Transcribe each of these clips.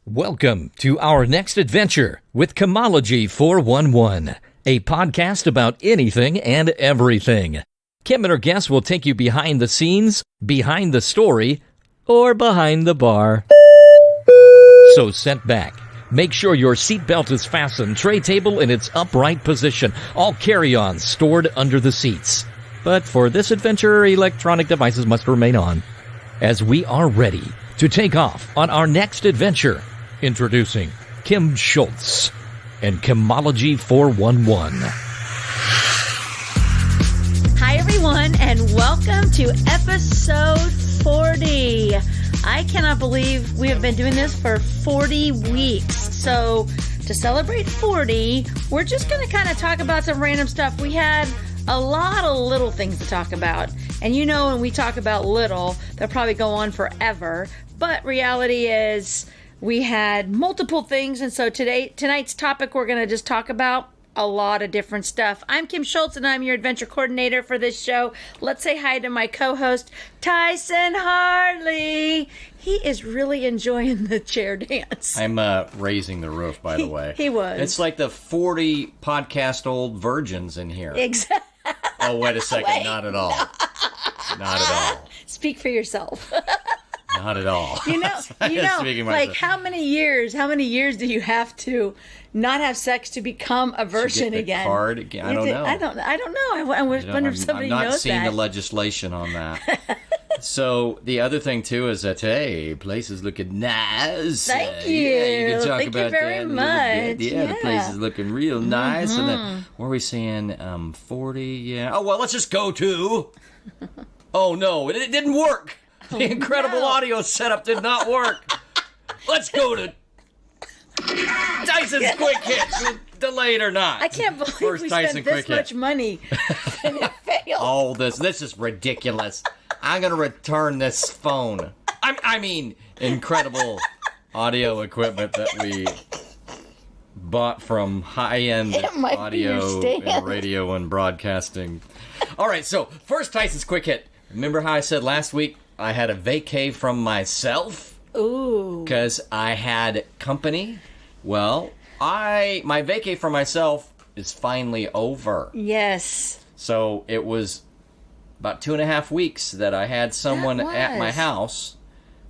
Welcome to our next adventure with Kimology 411, a podcast about anything and everything. Kim and her guests will take you behind the scenes, behind the story, or behind the bar. So sit back. Make sure your seatbelt is fastened, tray table in its upright position, all carry-ons stored under the seats. But for this adventure, electronic devices must remain on. As we are ready to take off on our next adventure, introducing Kim Schultz and Kimology 411. Hi, everyone, and welcome to episode 40. I cannot believe we have been doing this for 40 weeks. So to celebrate 40, we're just going to kind of talk about some random stuff. We had a lot of little things to talk about. And you know, when we talk about little, they'll probably go on forever. But reality is we had multiple things. And so tonight's topic, we're going to just talk about a lot of different stuff. I'm Kim Schultz, and I'm your adventure coordinator for this show. Let's say hi to my co-host, Tyson Hartley. He is really enjoying the chair dance. I'm raising the roof, by the way. He was. It's like the 40 podcast-old virgins in here. Exactly. Oh, wait a second. Not at all. Not at all. Speak for yourself. Not at all. You know, like how many years do you have to not have sex to become a virgin again? Card again? I don't know. I don't know. I wonder if somebody knows that. I'm not seeing the legislation on that. So the other thing too is that place is looking nice. Thank you. Yeah, you can talk Thank about you very that much. Yeah, the place is looking real nice. Mm-hmm. And then what are we saying? 40. Yeah. Oh well, let's just go to. Oh no, it didn't work. The incredible audio setup did not work. Let's go to Tyson's Quick Hit, delayed or not. I can't believe we spent this much money and it failed. Oh, this is ridiculous. I'm going to return this phone. I mean, incredible audio equipment that we bought from high-end audio and radio and broadcasting. All right, so first Tyson's Quick Hit. Remember how I said last week I had a vacay from myself? Ooh. Because I had company. Well, my vacay from myself is finally over. Yes. So it was about 2.5 weeks that I had someone at my house.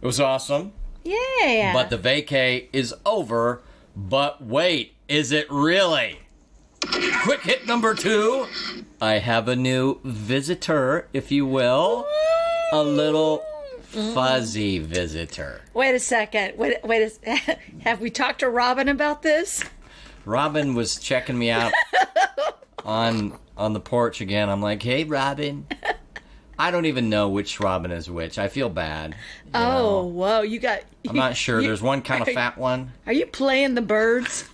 It was awesome. Yeah. But the vacay is over. But wait, is it really? Quick hit number 2. I have a new visitor, if you will. A little fuzzy visitor. Wait a second. Have we talked to Robin about this? Robin was checking me out on the porch again. I'm like, hey, Robin. I don't even know which Robin is which. I feel bad. Oh, whoa. I'm not sure. There's one kind of fat one. Are you playing the birds?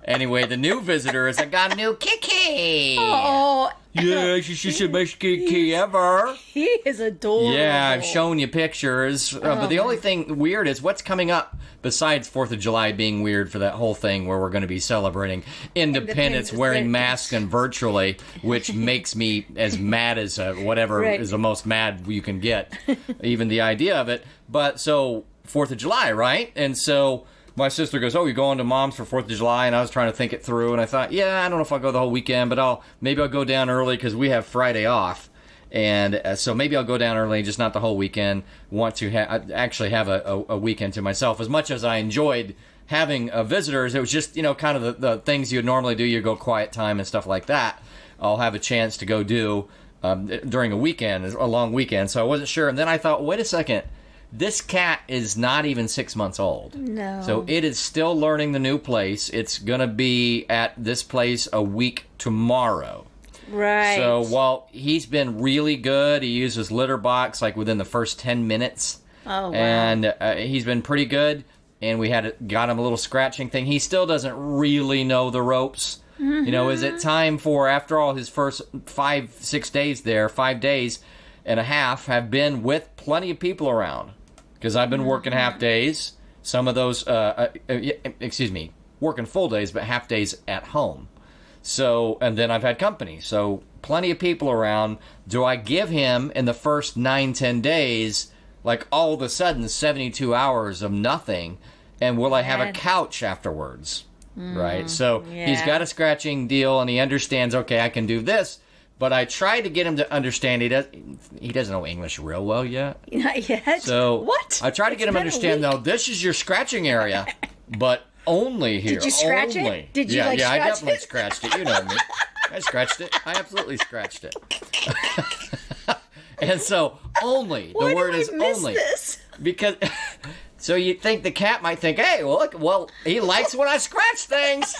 Anyway, the new visitor is I got a new Kiki. Oh. Yeah, she's the best Kiki ever. He is adorable. Yeah, I've shown you pictures. But the only thing weird is what's coming up besides 4th of July being weird for that whole thing where we're going to be celebrating independence, wearing masks and virtually, which makes me as mad as whatever is the most mad you can get, even the idea of it. But so 4th of July, right? And so my sister goes, oh, you're going to Mom's for 4th of July? And I was trying to think it through, and I thought, yeah, I don't know if I'll go the whole weekend, but maybe I'll go down early because we have Friday off. And so maybe I'll go down early, just not the whole weekend. Want to actually have a weekend to myself. As much as I enjoyed having visitors, it was just, kind of the things you'd normally do. You go quiet time and stuff like that. I'll have a chance to go do during a long weekend. So I wasn't sure. And then I thought, wait a second. This cat is not even 6 months old. No. So it is still learning the new place. It's going to be at this place a week tomorrow. Right. So while he's been really good, he uses litter box like within the first 10 minutes. Oh, wow. And he's been pretty good. And we got him a little scratching thing. He still doesn't really know the ropes. Mm-hmm. Is it time for, after all, his first 5-6 days there, 5 days and a half have been with plenty of people around. Because I've been working half days. Some of those, working full days, but half days at home. So, and then I've had company. So, plenty of people around. Do I give him, in the first 9-10 days, like all of a sudden 72 hours of nothing And will I have a couch afterwards? Right? So he's got a scratching deal, and he understands, okay, I can do this. But I tried to get him to understand he doesn't know English real well yet. Not yet? So what? I tried to get him to understand, though, this is your scratching area, but only here. Did you scratch only. it? Did you scratch I definitely it? scratched it. You know me. I scratched it. I absolutely scratched it. And so only. The word is only. This? Because so you think the cat might think, hey, well, he likes when I scratch things.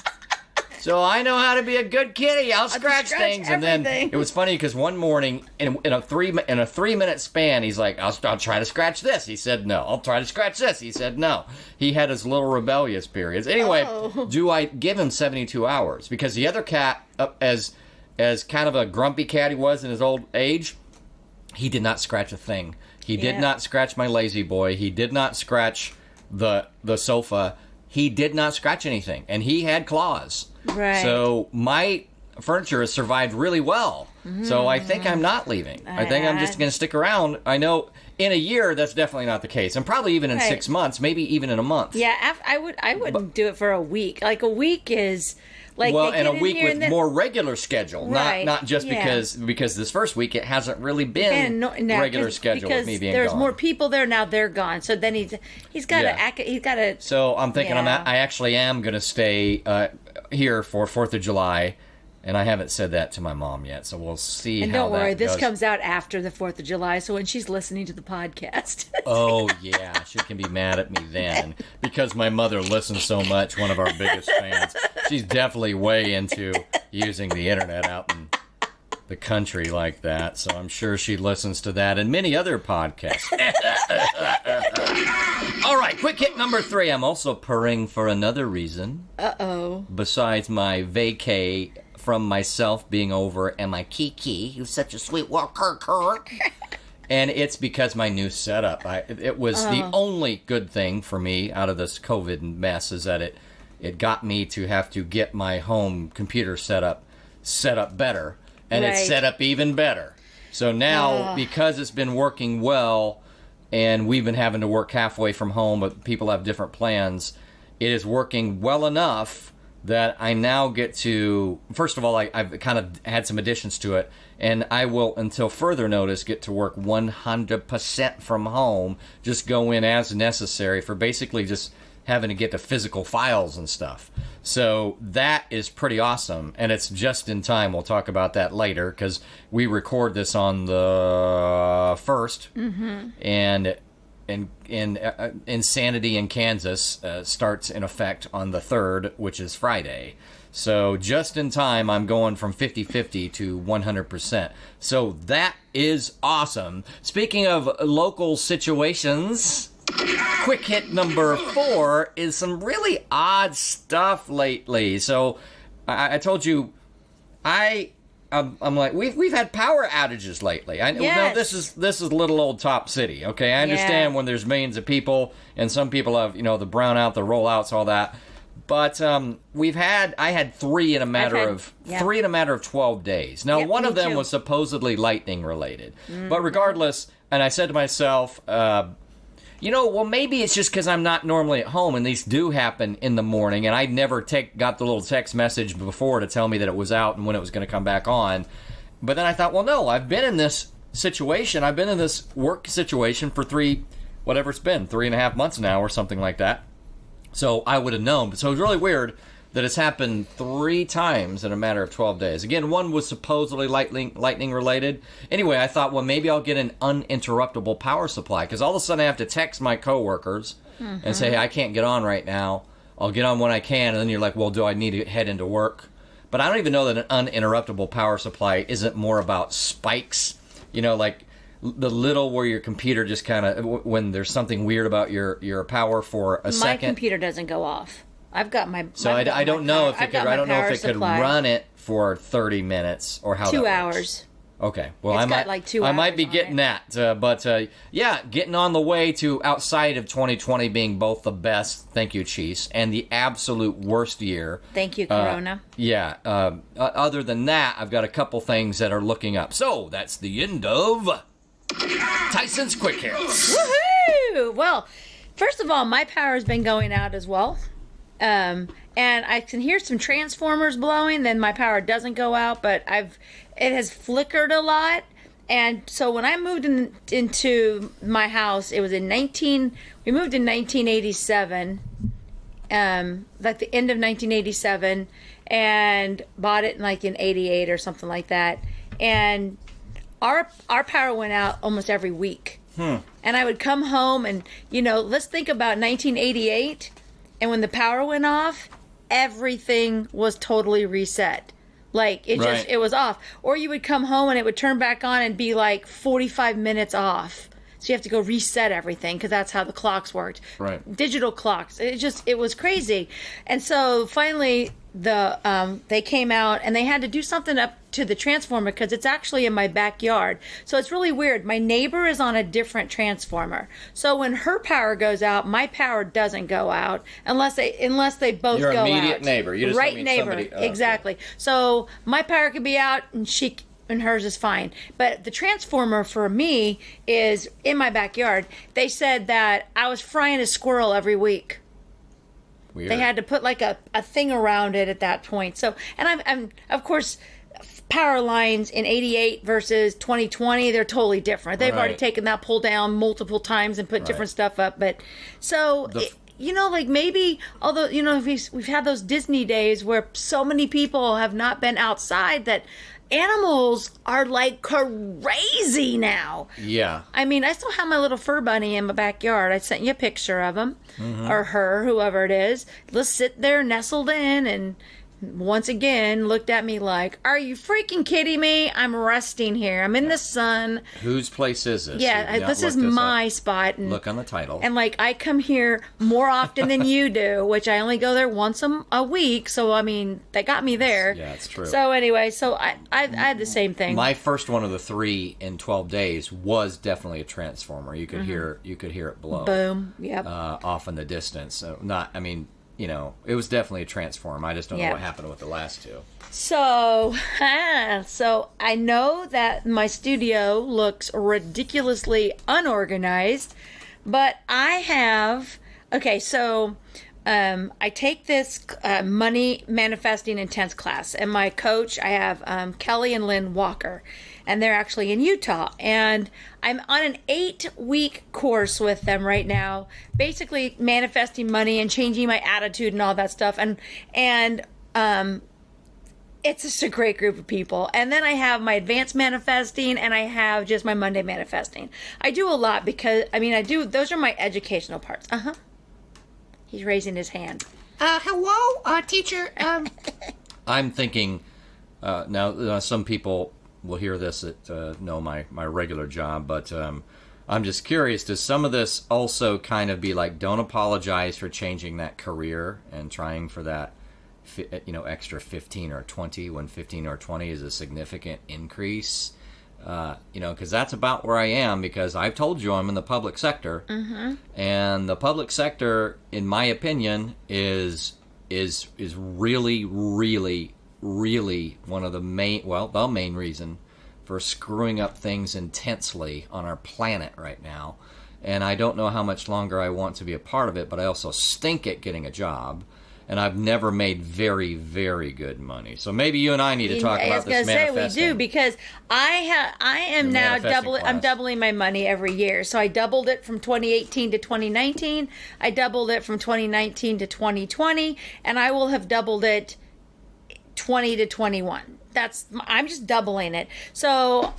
So I know how to be a good kitty. I'll scratch things. Everything. And then it was funny because one morning in a 3-minute span, he's like, I'll try to scratch this. He said no. I'll try to scratch this. He said no. He had his little rebellious periods. Anyway, do I give him 72 hours? Because the other cat, as kind of a grumpy cat he was in his old age, he did not scratch a thing. He did not scratch my lazy boy. He did not scratch the sofa. He did not scratch anything. And he had claws. Right. So my furniture has survived really well. So I think I'm not leaving. I think I'm just going to stick around. I know in a year that's definitely not the case, and probably even in 6 months, maybe even in a month. Yeah, I wouldn't do it for a week. Like a week is like and a week with more regular schedule, right. not just because this first week it hasn't really been regular schedule with me being there's gone. more people there now. They're gone, so then he's got to. So I'm thinking I actually am going to stay here for 4th of July. And I haven't said that to my mom yet, so we'll see how that goes. And don't worry, this comes out after the 4th of July, so when she's listening to the podcast. Oh, yeah, she can be mad at me then. Because my mother listens so much, one of our biggest fans. She's definitely way into using the internet out in the country like that, so I'm sure she listens to that and many other podcasts. All right, quick hit number 3. I'm also purring for another reason. Uh-oh. Besides my vacay from myself being over and my Kiki, who's such a sweet walker. And it's because my new setup. It was the only good thing for me out of this COVID mess is that it got me to have to get my home computer set up better. And it's set up even better. So now, because it's been working well, and we've been having to work halfway from home, but people have different plans, it is working well enough that I now get to, first of all, I've kind of had some additions to it, and I will, until further notice, get to work 100% from home, just go in as necessary for basically just having to get to physical files and stuff. So that is pretty awesome, and it's just in time. We'll talk about that later, because we record this on the 1st, and Insanity in Kansas starts in effect on the 3rd, which is Friday. So just in time, I'm going from 50-50 to 100%. So that is awesome. Speaking of local situations, quick hit number 4 is some really odd stuff lately. So I told you, I'm like, we've had power outages lately. I know this is little old Top City. Okay, I understand when there's millions of people and some people have the brownout, the rollouts, all that. But I had 3 in a matter of 12 days. Now one of them was supposedly lightning related, but regardless, and I said to myself, maybe it's just because I'm not normally at home, and these do happen in the morning, and I never got the little text message before to tell me that it was out and when it was going to come back on. But then I thought, well, no, I've been in this situation. I've been in this work situation for 3.5 months now or something like that. So I would have known. So it was really weird that it's happened 3 times in a matter of 12 days. Again, one was supposedly lightning related. Anyway, I thought, well, maybe I'll get an uninterruptible power supply, because all of a sudden I have to text my coworkers and say, hey, I can't get on right now. I'll get on when I can. And then you're like, well, do I need to head into work? But I don't even know that an uninterruptible power supply isn't more about spikes, like the little where your computer just kind of, when there's something weird about your power for a second. My computer doesn't go off. I've got my. So I don't know if it could run it for 30 minutes or how 2 that hours. Works. Okay, well I might be getting that, but getting on the way to outside of 2020 being both the best, thank you, Chiefs, and the absolute worst year. Thank you, Corona. Other than that, I've got a couple things that are looking up. So that's the end of Tyson's Quick Hits. Woohoo! Well, First of all, my power has been going out as well. And I can hear some transformers blowing, then my power doesn't go out, but it has flickered a lot. And so when I moved into my house, it was we moved in 1987, like the end of 1987, and bought it in 88 or something like that. And our power went out almost every week. And I would come home and, let's think about 1988. And when the power went off, everything was totally reset. It was off. Or you would come home and it would turn back on and be 45 minutes off. So you have to go reset everything because that's how the clocks worked. Right. Digital clocks. It was crazy. And so finally they came out and they had to do something up to the transformer because it's actually in my backyard. So it's really weird. My neighbor is on a different transformer. So when her power goes out, my power doesn't go out unless they both Your go out. Your immediate neighbor. You just right mean neighbor. Somebody, exactly. Okay. So my power could be out and hers is fine. But the transformer for me is in my backyard. They said that I was frying a squirrel every week. Weird. They had to put a thing around it at that point. So, and I'm of course, power lines in 88 versus 2020, they're totally different. They've already taken that pole down multiple times and put different stuff up. But so, maybe, although, we've had those Disney days where so many people have not been outside that animals are crazy now. Yeah. I mean, I still have my little fur bunny in my backyard. I sent you a picture of him or her, whoever it is. Let's sit there nestled in and once again looked at me like, are you freaking kidding me? I'm resting here. I'm in the sun. Whose place is this? Yeah, this is my spot. And, look on the title. And I come here more often than you do, which I only go there once a week. So, I mean, they got me there. Yeah, it's true. So anyway, I had the same thing. My first one of the 3 in 12 days was definitely a transformer. You could hear it blow. Boom. Yep. Off in the distance. So it was definitely a transform. I just don't know what happened with the last 2. So I know that my studio looks ridiculously unorganized, but I have... Okay, so I take this money manifesting intense class, and my coach, I have Kelly and Lynn Walker, and they're actually in Utah, and I'm on an 8-week course with them right now, basically manifesting money and changing my attitude and all that stuff, and it's just a great group of people. And then I have my advanced manifesting, and I have just my Monday manifesting. I do a lot because those are my educational parts. He's raising his hand. Hello, teacher. I'm thinking now. Some people will hear this that know my regular job, but I'm just curious. Does some of this also kind of be don't apologize for changing that career and trying for that, extra 15 or 20 when 15 or 20 is a significant increase? Because that's about where I am, because I've told you I'm in the public sector, and the public sector, in my opinion, is really, really, really one of the main reason for screwing up things intensely on our planet right now. And I don't know how much longer I want to be a part of it, but I also stink at getting a job. And I've never made very, very good money. So maybe you and I need to talk about this manifesting. I was going to say we do, because I am now doubling my money every year. So I doubled it from 2018 to 2019. I doubled it from 2019 to 2020, and I will have doubled it 20 to 21. I'm just doubling it. So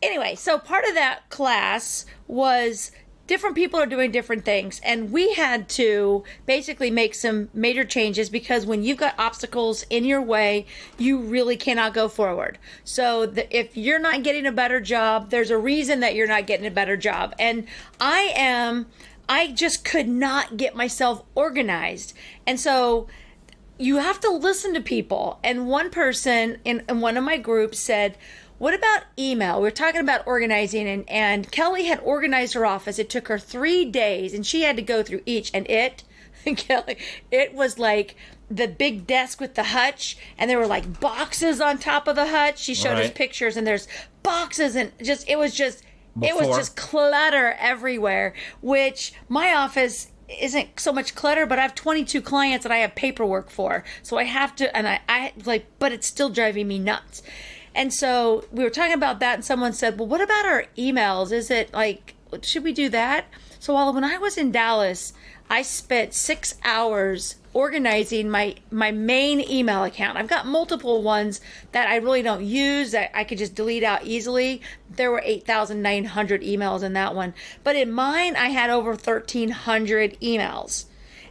anyway, so part of that class was different people are doing different things, and we had to basically make some major changes, because when you've got obstacles in your way, you really cannot go forward. So if you're not getting a better job, there's a reason that you're not getting a better job. And I just could not get myself organized. And so you have to listen to people. And one person in one of my groups said, what about email? We're talking about organizing, and Kelly had organized her office. It took her 3 days, and she had to go through each. And Kelly, it was like the big desk with the hutch, and there were boxes on top of the hutch. She showed us pictures, and there's boxes, and it was just It was just clutter everywhere, which my office isn't so much clutter, but I have 22 clients that I have paperwork for. So I have to, and I like, but it's still driving me nuts. And so we were talking about that, and someone said, well, what about our emails? Is it like, should we do that? So when I was in Dallas, I spent 6 hours organizing my main email account. I've got multiple ones that I really don't use that I could just delete out easily. There were 8,900 emails in that one. But in mine, I had over 1,300 emails.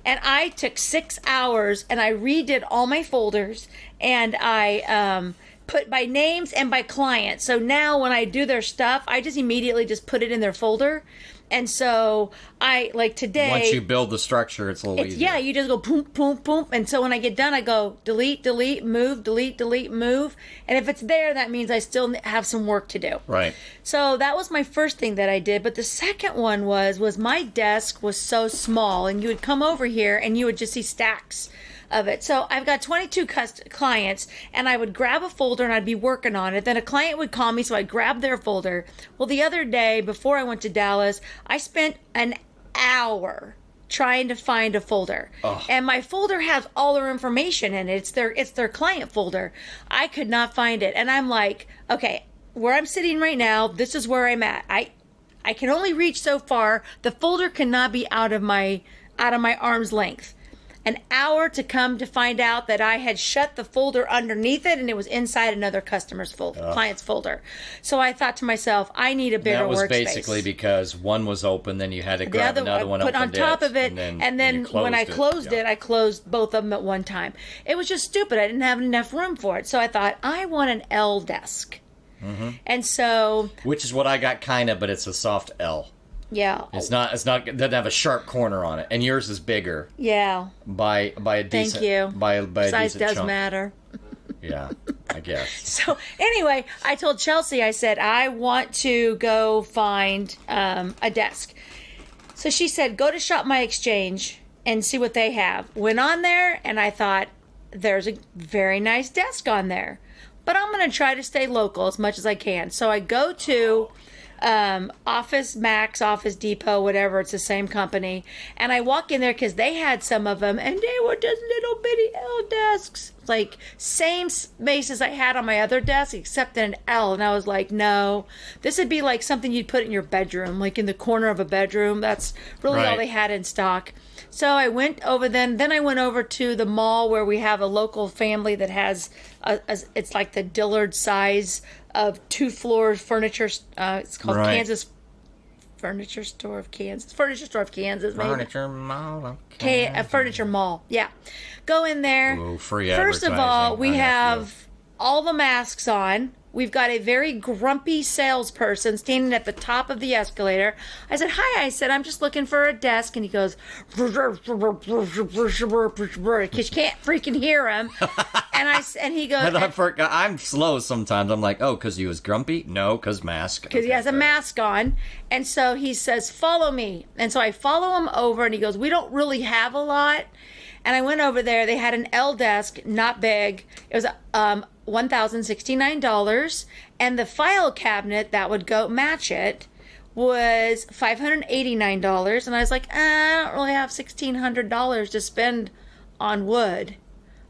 And I took 6 hours and I redid all my folders, and I put by names and by clients. So now when I do their stuff, I just immediately just put it in their folder. And so I, like today... Once you build the structure, it's a little easier. Yeah, you just go boom, boom, boom. And so when I get done, I go delete, delete, move, delete, delete, move. And if it's there, that means I still have some work to do. Right. So that was my first thing that I did. But the second one was my desk was so small. And you would come over here and you would just see stacks of it. So I've got 22 clients, and I would grab a folder and I'd be working on it. Then a client would call me, so I'd grab their folder. Well, the other day before I went to Dallas, I spent an hour trying to find a folder. Oh. And my folder has all their information in it. It's their client folder. I could not find it. And I'm like, okay, where I'm sitting right now, this is where I'm at. I can only reach so far. The folder cannot be out of my arm's length. An hour to come to find out that I had shut the folder underneath it and it was inside another customer's client's folder. So I thought to myself, I need a bigger workspace. That was basically because one was open, then you had to grab another one, put on top of it, and then when I closed it, I closed both of them at one time. It was just stupid. I didn't have enough room for it. So I thought, I want an L desk. Mm-hmm. And so... Which is what I got but it's a soft L. Yeah. It doesn't have a sharp corner on it. And yours is bigger. Yeah. By a decent... Thank you. By a Size decent does chunk. matter. Yeah, I guess. So anyway, I told Chelsea, I said, I want to go find a desk. So she said, go to Shop My Exchange and see what they have. Went on there and I thought, there's a very nice desk on there. But I'm going to try to stay local as much as I can. So I go to... Office Max, Office Depot, whatever, it's the same company. And I walk in there because they had some of them, and they were just little bitty L desks. Like, same space as I had on my other desk, except an L. And I was like, no, this would be like something you'd put in your bedroom, like in the corner of a bedroom. That's really all they had in stock. So I went over then I went over to the mall where we have a local family that has, it's like the Dillard size of 2 floors furniture. It's called Kansas Furniture Store of Kansas. Furniture Store of Kansas, maybe. Furniture Mall of Kansas. A furniture mall, yeah. Go in there. Ooh, free First of all, we advertising. have all the masks on. We've got a very grumpy salesperson standing at the top of the escalator. I said, hi. I said, I'm just looking for a desk. And he goes, because you can't freaking hear him. And he goes, I'm slow sometimes. I'm like, oh, because he was grumpy? No, because mask. Because he has a mask on. And so he says, follow me. And so I follow him over, and he goes, we don't really have a lot. And I went over there. They had an L desk, not big. It was $1,069, and the file cabinet that would go match it was $589. And I was like, I don't really have $1,600 to spend on wood.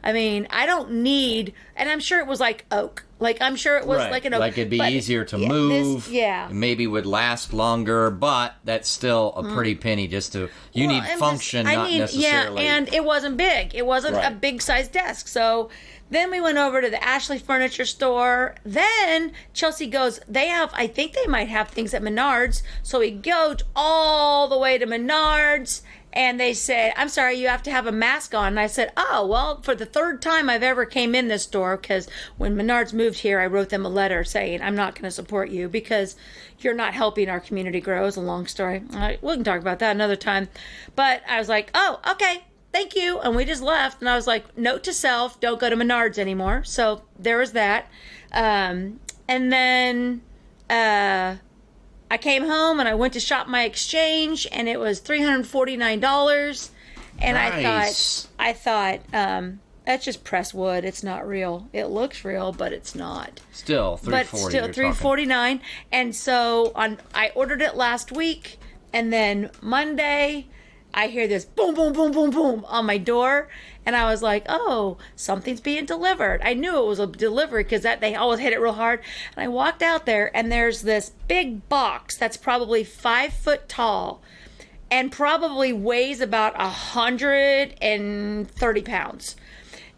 I mean, I don't need, and I'm sure it was like oak. Like, I'm sure it was like an oak. Like, it'd be easier to move. Maybe would last longer, but that's still a pretty penny just to, you need function, not necessarily. Yeah, and it wasn't big. It wasn't a big size desk. So then we went over to the Ashley Furniture Store. Then Chelsea goes, I think they might have things at Menards. So we go all the way to Menards. And they said, I'm sorry, you have to have a mask on. And I said, oh, well, for the third time I've ever came in this store, because when Menards moved here, I wrote them a letter saying, I'm not going to support you because you're not helping our community grow. It's a long story. We can talk about that another time. But I was like, oh, okay, thank you. And we just left. And I was like, note to self, don't go to Menards anymore. So there was that. And then... I came home and I went to Shop My Exchange, and it was $349. And nice. I thought, That's just pressed wood. It's not real. It looks real, but it's not. Still, $340. But still, $349. And so I ordered it last week, and then Monday I hear this boom, boom, boom, boom, boom on my door, and I was like, "Oh, something's being delivered." I knew it was a delivery because they always hit it real hard. And I walked out there, and there's this big box that's probably 5 foot tall, and probably weighs about 130 pounds.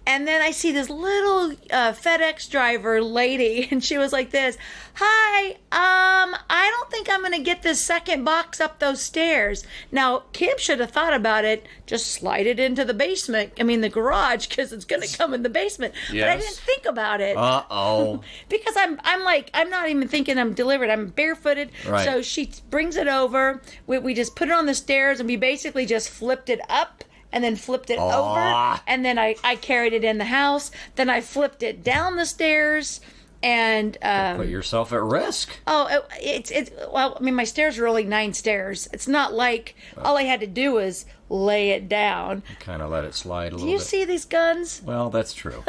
And then I see this little FedEx driver lady, and she was like this, "Hi, I don't think I'm going to get this second box up those stairs." Now, Kim should have thought about it, just slide it into the the garage, because it's going to come in the basement. Yes. But I didn't think about it. Uh-oh. Because I'm not even thinking I'm delivered. I'm barefooted. Right. So she brings it over. We just put it on the stairs, and we basically just flipped it up and then flipped it over, and then I carried it in the house. Then I flipped it down the stairs, and Put yourself at risk. oh, my stairs are only 9 stairs. It's not like all I had to do was lay it down. Kind of let it slide a little bit. Do you see these guns? Well, that's true.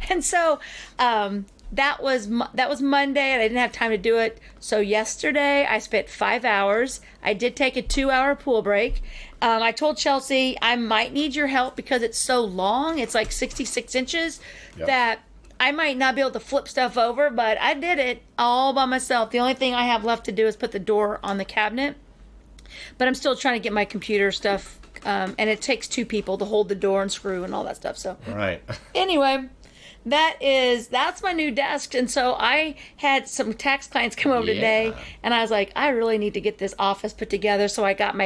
And so that was Monday, and I didn't have time to do it. So yesterday I spent 5 hours. I did take a 2-hour pool break. I told Chelsea I might need your help because it's so long. It's like 66 inches that I might not be able to flip stuff over, but I did it all by myself. The only thing I have left to do is put the door on the cabinet. But I'm still trying to get my computer stuff, and it takes 2 people to hold the door and screw and all that stuff. So Right. Anyway, that's my new desk. And so I had some tax clients come over today, and I was like, I really need to get this office put together. So I got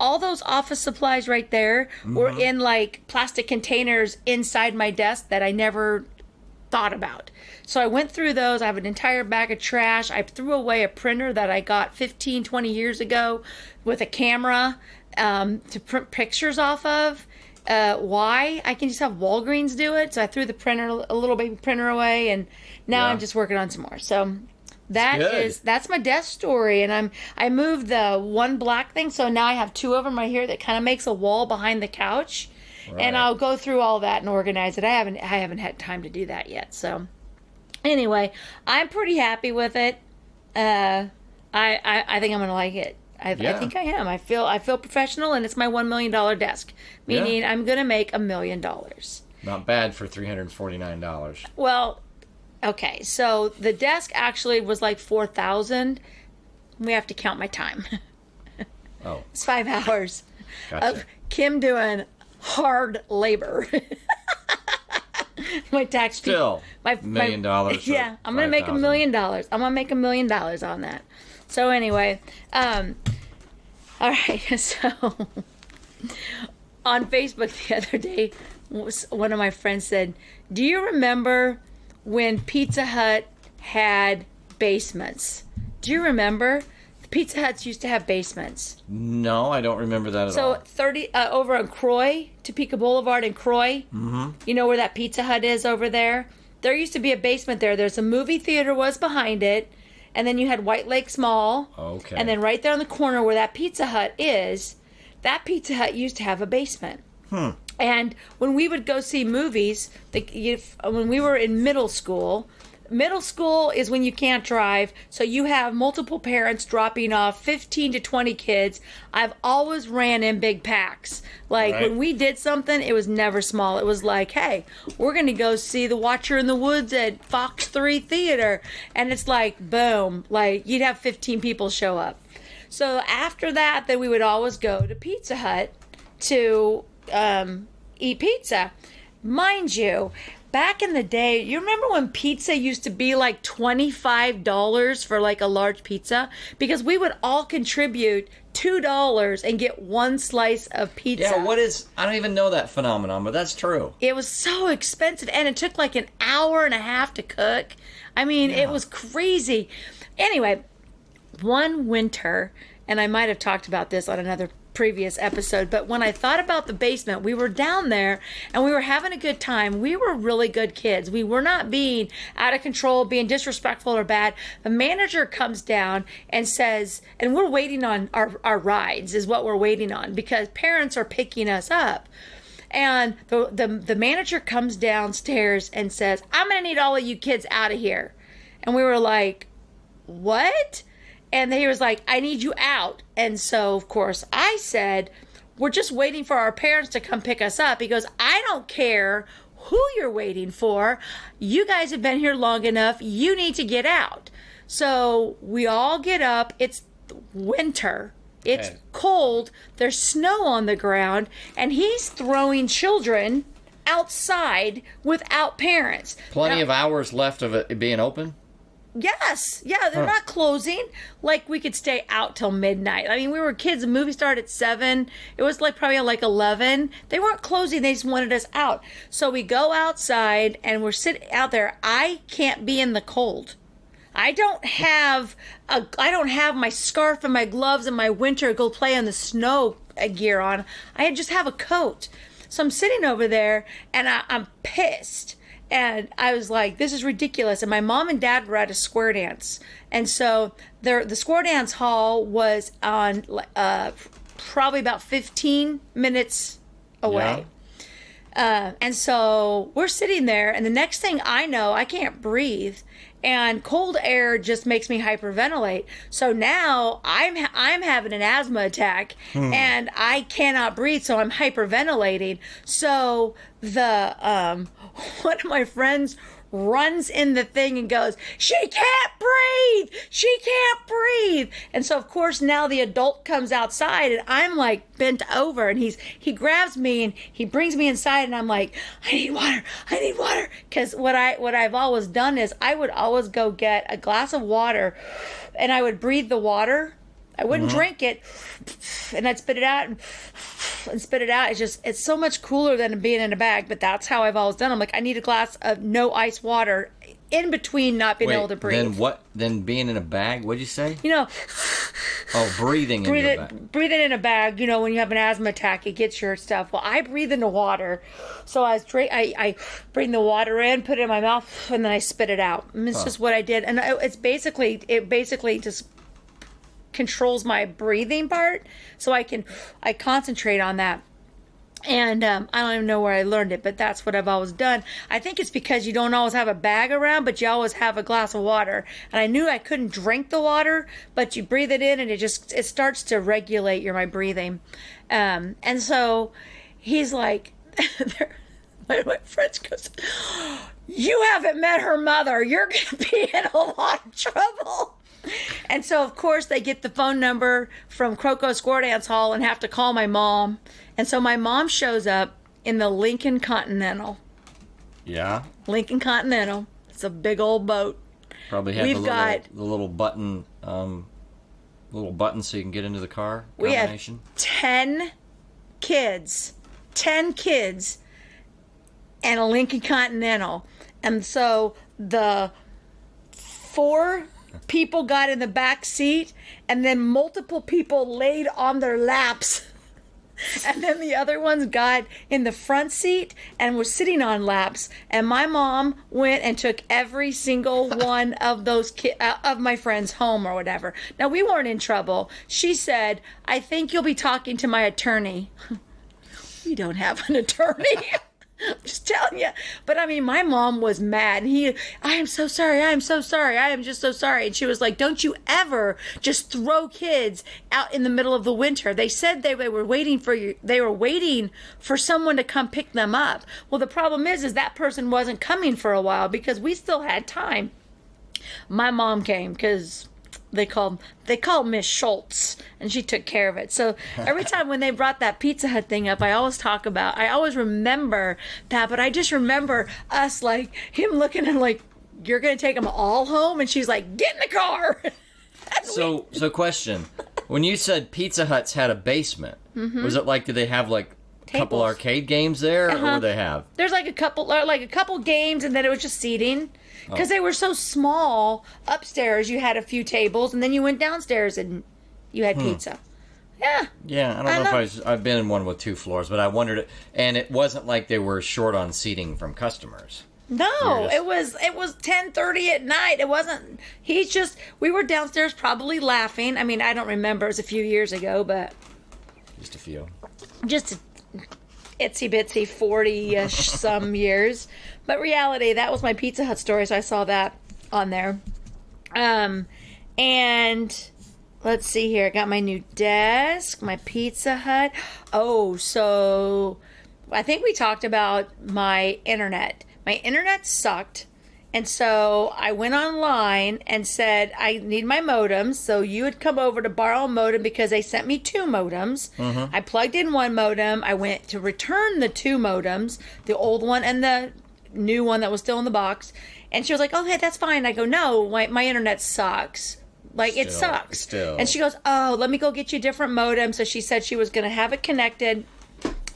all those office supplies right there were in like plastic containers inside my desk that I never thought about. So I went through those. I have an entire bag of trash. I threw away a printer that I got 15, 20 years ago with a camera to print pictures off of. Why? I can just have Walgreens do it. So I threw a little baby printer away, and now I'm just working on some more. So that's my desk story. And I moved the one black thing, so now I have 2 of them right here that kind of makes a wall behind the couch. Right. And I'll go through all that and organize it. I haven't had time to do that yet. So anyway, I'm pretty happy with it. I think I'm gonna like it. I think I am. I feel professional, and it's my $1 million desk, meaning I'm going to make $1 million. Not bad for $349. Well, okay. So the desk actually was like $4,000. We have to count my time. Oh, it's 5 hours gotcha. of Kim doing hard labor. My tax still $1 million. Yeah, I'm going to make $1 million. I'm going to make $1 million on that. So anyway, all right, so on Facebook the other day, one of my friends said, "Do you remember when Pizza Hut had basements? Do you remember? The Pizza Huts used to have basements." No, I don't remember that at all. So over on Croy, Topeka Boulevard in Croy, you know where that Pizza Hut is over there? There used to be a basement there. There's a movie theater was behind it. And then you had White Lakes Mall. Okay. And then right there on the corner where that Pizza Hut is, that Pizza Hut used to have a basement. And when we would go see movies, when we were in middle school is when you can't drive, so you have multiple parents dropping off 15 to 20 kids. I've always ran in big packs. When we did something, it was never small. It was like, hey, we're going to go see The Watcher in the Woods at Fox 3 Theater. And it's like, boom, you'd have 15 people show up. So after that, then we would always go to Pizza Hut to eat pizza. Mind you, back in the day, you remember when pizza used to be like $25 for like a large pizza? Because we would all contribute $2 and get 1 slice of pizza. Yeah, I don't even know that phenomenon, but that's true. It was so expensive, and it took like an hour and a half to cook. I mean, it was crazy. Anyway, one winter, and I might have talked about this on another previous episode, but when I thought about the basement, we were down there and we were having a good time. We were really good kids. We were not being out of control, being disrespectful or bad. The manager comes down and says, and we're waiting on our rides is what we're waiting on because parents are picking us up. And the manager comes downstairs and says, I'm going to need all of you kids out of here. And we were like, what? And he was like, I need you out. And so, of course, I said, we're just waiting for our parents to come pick us up. He goes, I don't care who you're waiting for. You guys have been here long enough. You need to get out. So we all get up. It's winter. It's cold. There's snow on the ground. And he's throwing children outside without parents. Plenty of hours left of it being open? Yes. Yeah, they're not closing. Like, we could stay out till midnight. I mean, we were kids. The movie started at 7. It was like probably like 11. They weren't closing. They just wanted us out. So we go outside and we're sitting out there. I can't be in the cold. I don't have my scarf and my gloves and my winter go play in the snow gear on. I just have a coat. So I'm sitting over there and I'm pissed. And I was like, this is ridiculous. And my mom and dad were at a square dance. And so the square dance hall was on probably about 15 minutes away. Yeah. And so we're sitting there. And the next thing I know, I can't breathe. And cold air just makes me hyperventilate. So now I'm having an asthma attack and I cannot breathe. So I'm hyperventilating. So one of my friends runs in the thing and goes, she can't breathe! She can't breathe! And so, of course, now the adult comes outside and I'm like bent over and he grabs me and he brings me inside and I'm like, I need water. Because what I've always done is I would always go get a glass of water and I would breathe the water. I wouldn't drink it, and I'd spit it out and spit it out. It's so much cooler than being in a bag, but that's how I've always done. I'm like, I need a glass of no ice water in between not being able to breathe. Then being in a bag? What'd you say? You know. Oh, breathing in a bag. Breathing in a bag, you know, when you have an asthma attack, it gets your stuff. Well, I breathe into water. So I bring the water in, put it in my mouth, and then I spit it out. And it's just what I did. And it basically just controls my breathing part, so I concentrate on that. And I don't even know where I learned it, but that's what I've always done. I think it's because you don't always have a bag around, but you always have a glass of water. And I knew I couldn't drink the water, but you breathe it in and it starts to regulate my breathing. And so he's like, one of my friends goes, you haven't met her mother. You're going to be in a lot of trouble. And so, of course, they get the phone number from Croco Square Dance Hall and have to call my mom. And so my mom shows up in the Lincoln Continental. Yeah? Lincoln Continental. It's a big old boat. Probably have the little button so you can get into the car. We have 10 kids. 10 kids and a Lincoln Continental. And so the 4 people got in the back seat, and then multiple people laid on their laps. And then the other ones got in the front seat and were sitting on laps. And my mom went and took every single one of those of my friends home or whatever. Now, we weren't in trouble. She said, I think you'll be talking to my attorney. We don't have an attorney. I'm just telling you. But I mean, my mom was mad. And I am so sorry. I am so sorry. I am just so sorry. And she was like, don't you ever just throw kids out in the middle of the winter. They said they were waiting for you. They were waiting for someone to come pick them up. Well, the problem is that person wasn't coming for a while because we still had time. My mom came because they called Miss Schultz, and she took care of it. So every time when they brought that Pizza Hut thing up, I always remember that, but I just remember us, like, him looking and like, you're going to take them all home? And she's like, get in the car. So question. When you said Pizza Huts had a basement, was it like, did they have like a couple arcade games there, or what do they have? There's like a couple games, and then it was just seating. Because they were so small, upstairs you had a few tables, and then you went downstairs and you had pizza. Yeah. Yeah, I don't know if I've been in one with 2 floors, but I wondered, and it wasn't like they were short on seating from customers. No, it was 10:30 at night. It wasn't. We were downstairs probably laughing. I mean, I don't remember. It was a few years ago, but just a few. itsy bitsy 40-ish some years. But reality, that was my Pizza Hut story, so I saw that on there. And let's see here. I got my new desk, my Pizza Hut. Oh, so I think we talked about my internet. My internet sucked. And so I went online and said, I need my modems. So you would come over to borrow a modem because they sent me 2 modems. Mm-hmm. I plugged in one modem. I went to return the 2 modems, the old one and the new one that was still in the box. And she was like, okay, that's fine. I go, no, my internet sucks. Like, it sucks. Still. And she goes, oh, let me go get you a different modem. So she said she was going to have it connected.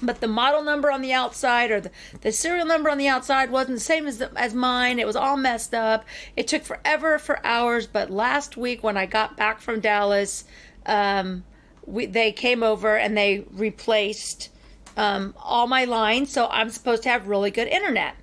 But the model number on the outside or the serial number on the outside wasn't the same as mine. It was all messed up. It took forever for hours. But last week when I got back from Dallas, they came over and they replaced all my lines. So I'm supposed to have really good internet.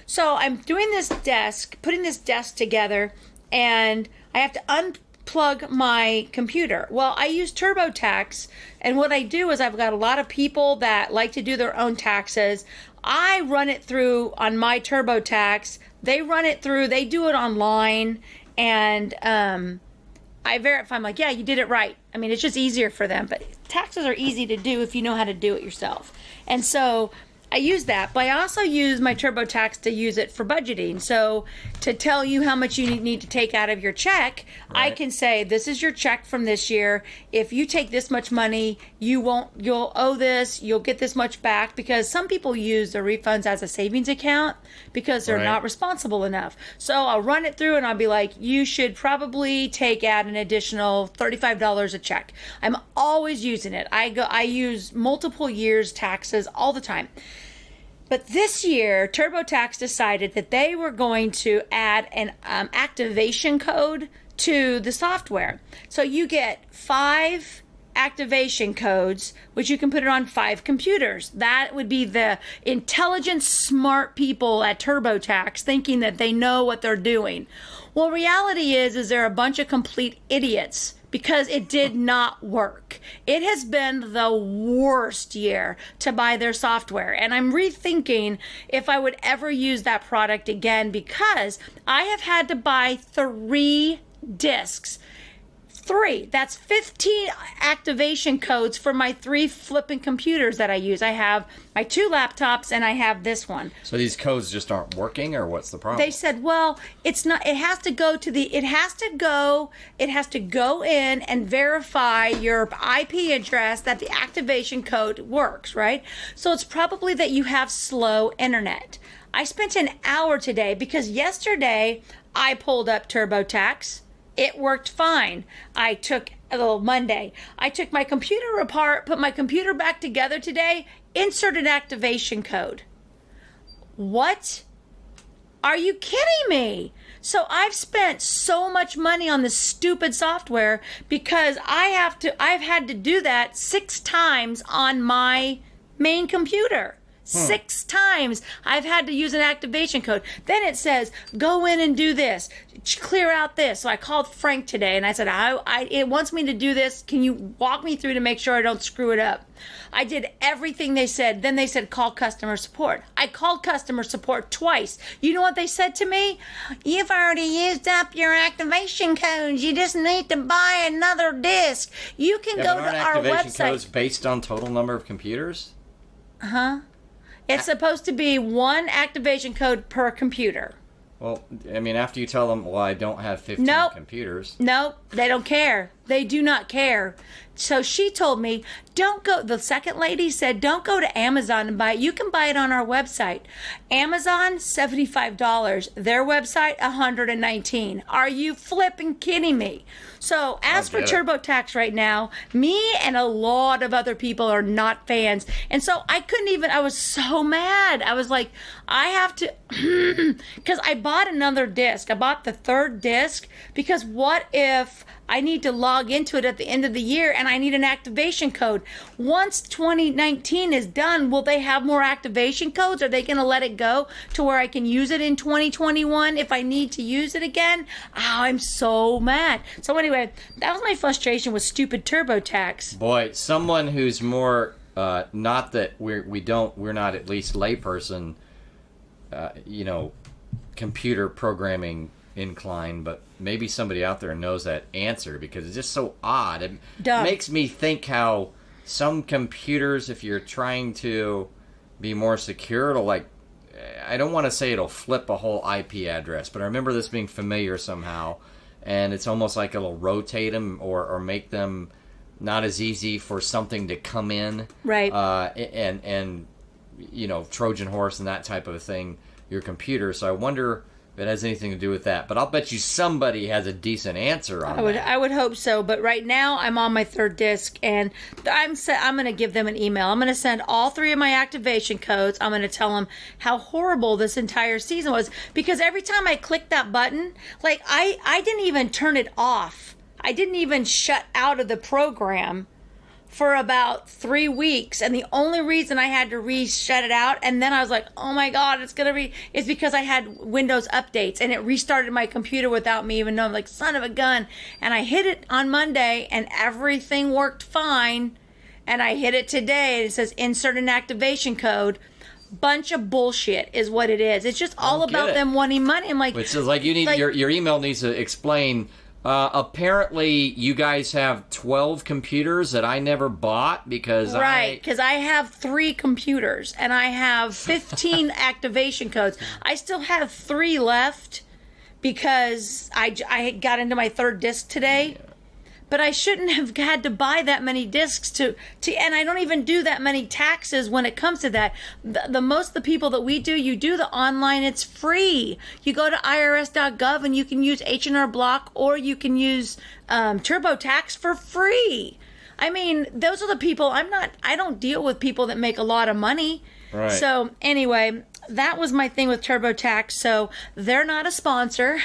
So I'm doing this desk, putting this desk together, and I have to unplug my computer. Well, I use TurboTax, and what I do is I've got a lot of people that like to do their own taxes. I run it through on my TurboTax. They run it through. They do it online, and I verify. I'm like, yeah, you did it right. I mean, it's just easier for them. But taxes are easy to do if you know how to do it yourself. And so I use that, but I also use my TurboTax to use it for budgeting. So to tell you how much you need to take out of your check, right. I can say, this is your check from this year. If you take this much money, you'll owe this, you'll get this much back, because some people use their refunds as a savings account because they're not responsible enough. So I'll run it through and I'll be like, you should probably take out an additional $35 a check. I'm always using it. I use multiple years taxes all the time. But this year, TurboTax decided that they were going to add an activation code to the software. So you get 5 activation codes, which you can put it on 5 computers. That would be the intelligent, smart people at TurboTax thinking that they know what they're doing. Well, reality is they're a bunch of complete idiots, because it did not work. It has been the worst year to buy their software. And I'm rethinking if I would ever use that product again, because I have had to buy 3 discs. 3. That's 15 activation codes for my 3 flipping computers that I use. I have my 2 laptops and I have this one. So these codes just aren't working, or what's the problem? They said, well, it's not, it has to go in and verify your IP address that the activation code works, right? So it's probably that you have slow internet. I spent an hour today because yesterday I pulled up TurboTax. It worked fine. I took my computer apart, put my computer back together today, inserted activation code. What? Are you kidding me? So I've spent so much money on this stupid software because I've had to do that 6 times on my main computer. 6 times I've had to use an activation code. Then it says, go in and do this, clear out this. So I called Frank today and I said, it wants me to do this. Can you walk me through to make sure I don't screw it up? I did everything they said. Then they said, call customer support. I called customer support twice. You know what they said to me? You've already used up your activation codes. You just need to buy another disc. You can go to our website. Activation codes based on total number of computers? Uh-huh. It's supposed to be 1 activation code per computer. Well, I mean, after you tell them, well, I don't have 15 computers. Nope, they don't care. They do not care. So she told me, the second lady said, don't go to Amazon and buy it. You can buy it on our website. Amazon, $75. Their website, $119. Are you flipping kidding me? So as for TurboTax right now, me and a lot of other people are not fans. And so I was so mad. I was like, I have to, because I bought another disc. I bought the 3rd disc because what if I need to log into it at the end of the year and I need an activation code? Once 2019 is done, will they have more activation codes? Are they going to let it go to where I can use it in 2021 if I need to use it again? Oh, I'm so mad. So anyway, that was my frustration with stupid TurboTax. Boy, someone who's more not that we're not at least layperson, computer programming inclined, but maybe somebody out there knows that answer, because it's just so odd. It makes me think how some computers, if you're trying to be more secure, it'll I don't want to say it'll flip a whole IP address, but I remember this being familiar somehow, and it's almost like it'll rotate them or make them not as easy for something to come in. Right. And Trojan horse and that type of a thing, your computer. So I wonder if it has anything to do with that. But I'll bet you somebody has a decent answer on that. I would hope so. But right now I'm on my third disc, and I'm going to give them an email. I'm going to send all 3 of my activation codes. I'm going to tell them how horrible this entire season was, because every time I click that button, I didn't even turn it off. I didn't even shut out of the program for about 3 weeks, and the only reason I had to shut it out, and then I was like, oh my god, it's because I had Windows updates, and it restarted my computer without me even knowing. Like, son of a gun. And I hit it on Monday, and everything worked fine, and I hit it today, and it says insert an activation code. Bunch of bullshit is what it is. It's just all about them wanting money. I'm like, which is like, you need your email needs to explain. Apparently, you guys have 12 computers that I never bought because because I have 3 computers and I have 15 activation codes. I still have 3 left because I got into my third disc today. But I shouldn't have had to buy that many discs to and I don't even do that many taxes when it comes to that. The most of the people that we do, you do the online, it's free. You go to irs.gov and you can use H&R Block, or you can use TurboTax for free. I mean, those are the people. I don't deal with people that make a lot of money. Right. So anyway, that was my thing with TurboTax. So they're not a sponsor,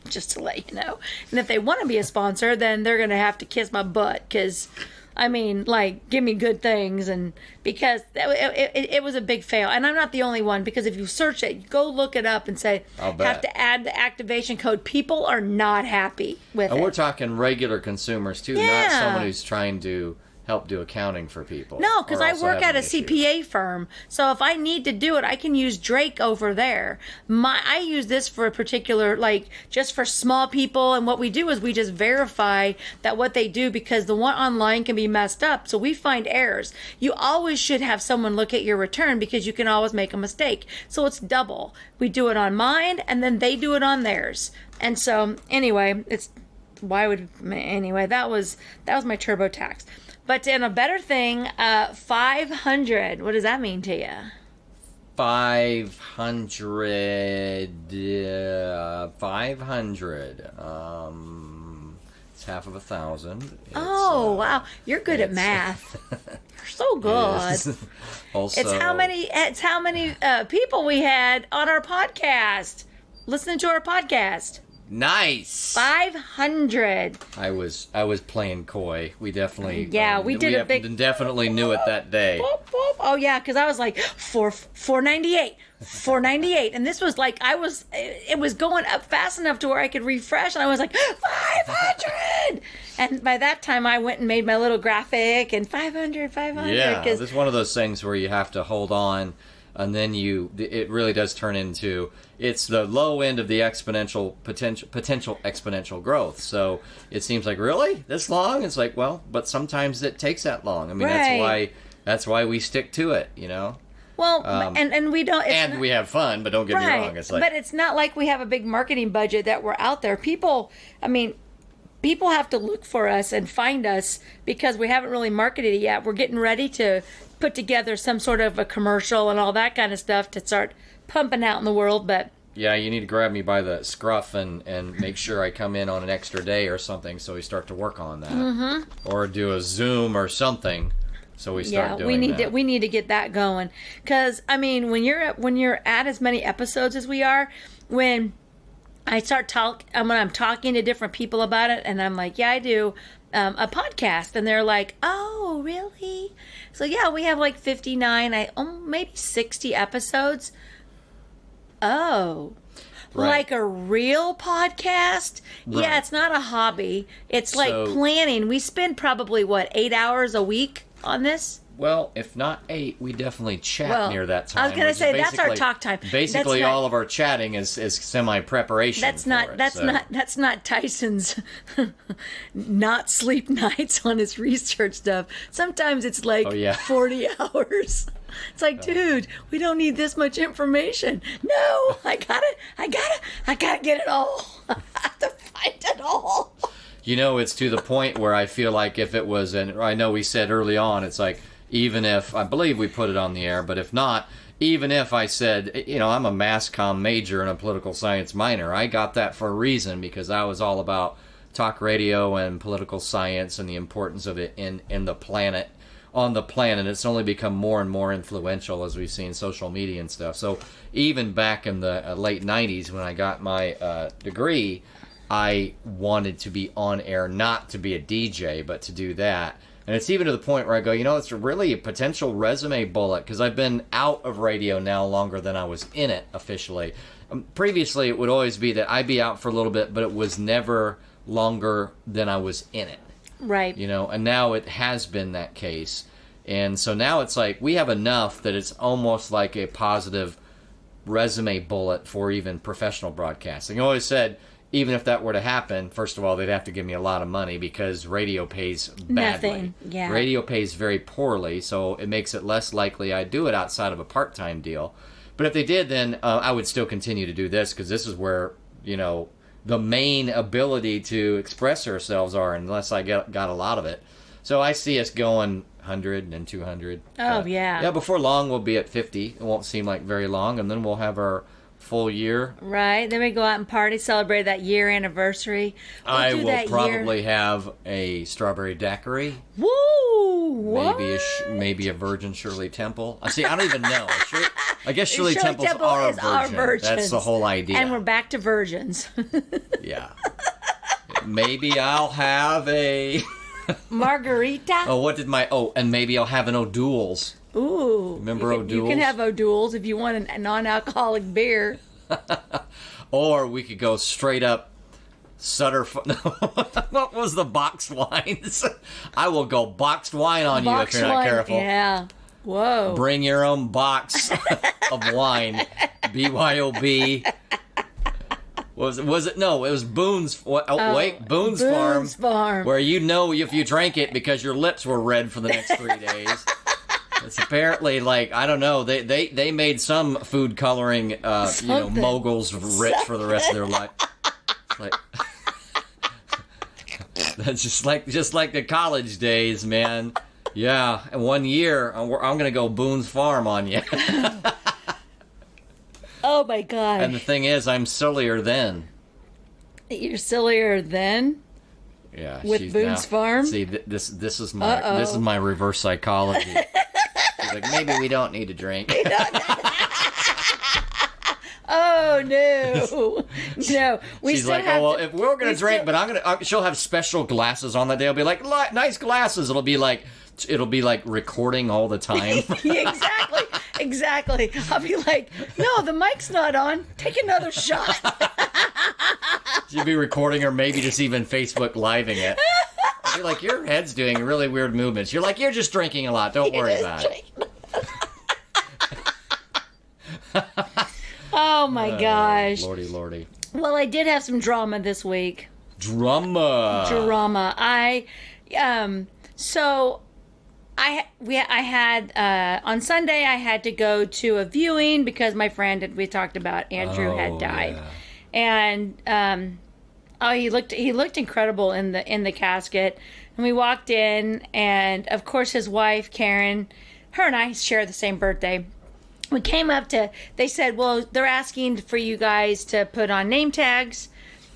just to let you know. And if they want to be a sponsor, then they're going to have to kiss my butt, because, I mean, give me good things. And because it was a big fail. And I'm not the only one, because if you search it, go look it up and say, have to add the activation code. People are not happy with it. And we're talking regular consumers, too, not someone who's trying to help do accounting for people. No, because I work at a CPA firm. So if I need to do it, I can use Drake over there. I use this for a particular, just for small people. And what we do is we just verify that what they do, because the one online can be messed up. So we find errors. You always should have someone look at your return, because you can always make a mistake. So it's double. We do it on mine, and then they do it on theirs. And so anyway, that was my TurboTax. But in a better thing, 500. What does that mean to you? 500. 500. It's half of 1,000. Oh, wow. You're good at math. You're so good. Also, it's how many people we had on our podcast, listening to our podcast. Nice. 500. I was playing coy. We definitely we definitely knew it that day. Boop, boop. Oh yeah, because I was like 498, and this was it was going up fast enough to where I could refresh, and I was like 500. And by that time, I went and made my little graphic, and 500. Yeah, this is one of those things where you have to hold on. And then it really does turn into, it's the low end of the potential exponential growth. So it seems like, really? This long? It's like, well, but sometimes it takes that long. I mean, that's why we stick to it, Well, and we don't. And we have fun, but don't get me wrong. It's but it's not like we have a big marketing budget that we're out there. People have to look for us and find us, because we haven't really marketed it yet. We're getting ready to put together some sort of a commercial and all that kind of stuff to start pumping out in the world. But yeah, you need to grab me by the scruff and make sure I come in on an extra day or something, so we start to work on that, or do a Zoom or something. So we start doing that. We need to get that going, because I mean, when you're at as many episodes as we are, when I'm talking to different people about it, and I'm like, yeah, I do a podcast, and they're like, oh, really? So yeah, we have 59, maybe 60 episodes. Oh, right. Like a real podcast? Right. Yeah, it's not a hobby. It's like planning. We spend probably 8 hours a week on this? Well, if not 8, we definitely chat near that time. I was going to say that's our talk time. Basically, all of our chatting is semi-preparation. That's not Tyson's not sleep nights on his research stuff. Sometimes it's like 40 hours. It's like, dude, we don't need this much information. No, I gotta get it all. I have to find it all. You know, it's to the point where I feel like if it was, and I know we said early on, it's like, even if, I believe we put it on the air, but if not, even if I said, you know, I'm a mass comm major and a political science minor, I got that for a reason, because I was all about talk radio and political science and the importance of it in the planet, on the planet. It's only become more and more influential as we've seen social media and stuff. So even back in the late 90s when I got my degree, I wanted to be on air, not to be a DJ, but to do that. And it's even to the point where I go, you know, it's really a potential resume bullet, because I've been out of radio now longer than I was in it officially. Previously, it would always be that I'd be out for a little bit, but it was never longer than I was in it. Right. You know, and now it has been that case. And so now it's like we have enough that it's almost like a positive resume bullet for even professional broadcasting. I always said, even if that were to happen, first of all, they'd have to give me a lot of money because radio pays badly. Nothing. Yeah. Radio pays very poorly, so it makes it less likely I'd do it outside of a part-time deal. But if they did, then I would still continue to do this, because this is where, you know, the main ability to express ourselves are, unless I got a lot of it. So I see us going 100 and 200. Oh, yeah. Yeah, before long we'll be at 50. It won't seem like very long, and then we'll have our full year. Right. Then we go out and party, celebrate that year anniversary. I will probably have a strawberry daiquiri. Woo! What? Maybe a Virgin Shirley Temple. See, I don't even know. I guess Shirley Temple Temples are our virgins. That's the whole idea. And we're back to virgins. Yeah. Maybe I'll have a margarita. And maybe I'll have an O'Doul's. Ooh. Remember O'Doul's? You can have O'Doul's if you want a non-alcoholic beer. Or we could go straight up Sutter. What was the boxed wines? I will go boxed wine on you if you're not careful. Yeah. Whoa. Bring your own box of wine. BYOB. Was it? No, it was Boone's. Boone's Farm. Where you know if you drank it because your lips were red for the next 3 days. It's apparently like, I don't know, they made some food coloring moguls rich for the rest of their life. Like, that's just like the college days, man. Yeah, and 1 year I'm gonna go Boone's Farm on you. Oh my god! And the thing is, I'm sillier then. You're sillier then. Yeah, with Boone's Farm. See, this is my reverse psychology. She's like, maybe we don't need to drink. Oh no, no. She's like, oh well, if we're gonna drink, but she'll have special glasses on that day. I'll be like, nice glasses. It'll be like recording all the time. Exactly. I'll be like, no, the mic's not on. Take another shot. She'll be recording, or maybe just even Facebook living it. You're like, your head's doing really weird movements. You're like, you're just drinking a lot. Don't worry about it. Oh my gosh. Lordy. Well, I did have some drama this week. Drama. I had on Sunday I had to go to a viewing because my friend we talked about Andrew had died. Yeah. And he looked incredible in the casket. And we walked in, and of course his wife Karen, her and I share the same birthday. We came up they said, well, they're asking for you guys to put on name tags.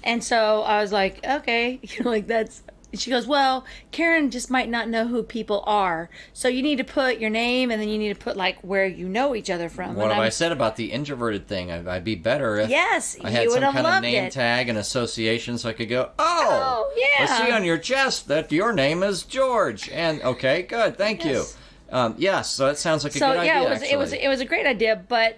And so I was like, okay, that's. She goes, well, Karen just might not know who people are. So you need to put your name, and then you need to put, like, where you know each other from. What have I said about the introverted thing? I'd be better if I had some kind of name tag and association so I could go, yeah. I see on your chest that your name is George. And, okay, good, thank you. Yes, so that sounds like a good idea, it was a great idea, but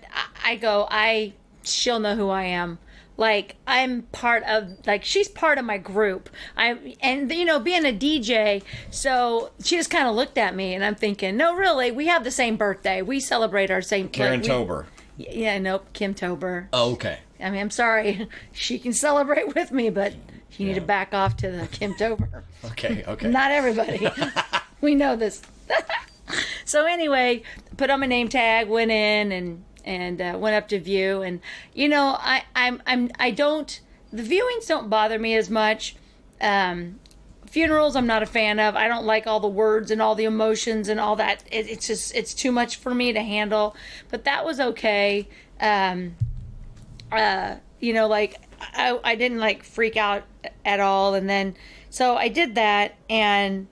she'll know who I am. like I'm part of, like she's part of my group. And you know, being a DJ, so she just kind of looked at me, and I'm thinking, no, really, we have the same birthday. We celebrate our same. Karen Tober. Yeah, nope, Kim Tober. Oh, okay. I mean, I'm sorry, she can celebrate with me, but you need to back off to the Kim Tober. Okay. Not everybody. We know this. So anyway, put on my name tag, went in and went up to view, and you know, I don't, the viewings don't bother me as much. Funerals I'm not a fan of. I don't like all the words and all the emotions and all that. It's just, it's too much for me to handle. But that was okay. You know, like I didn't like freak out at all, and then so I did that, and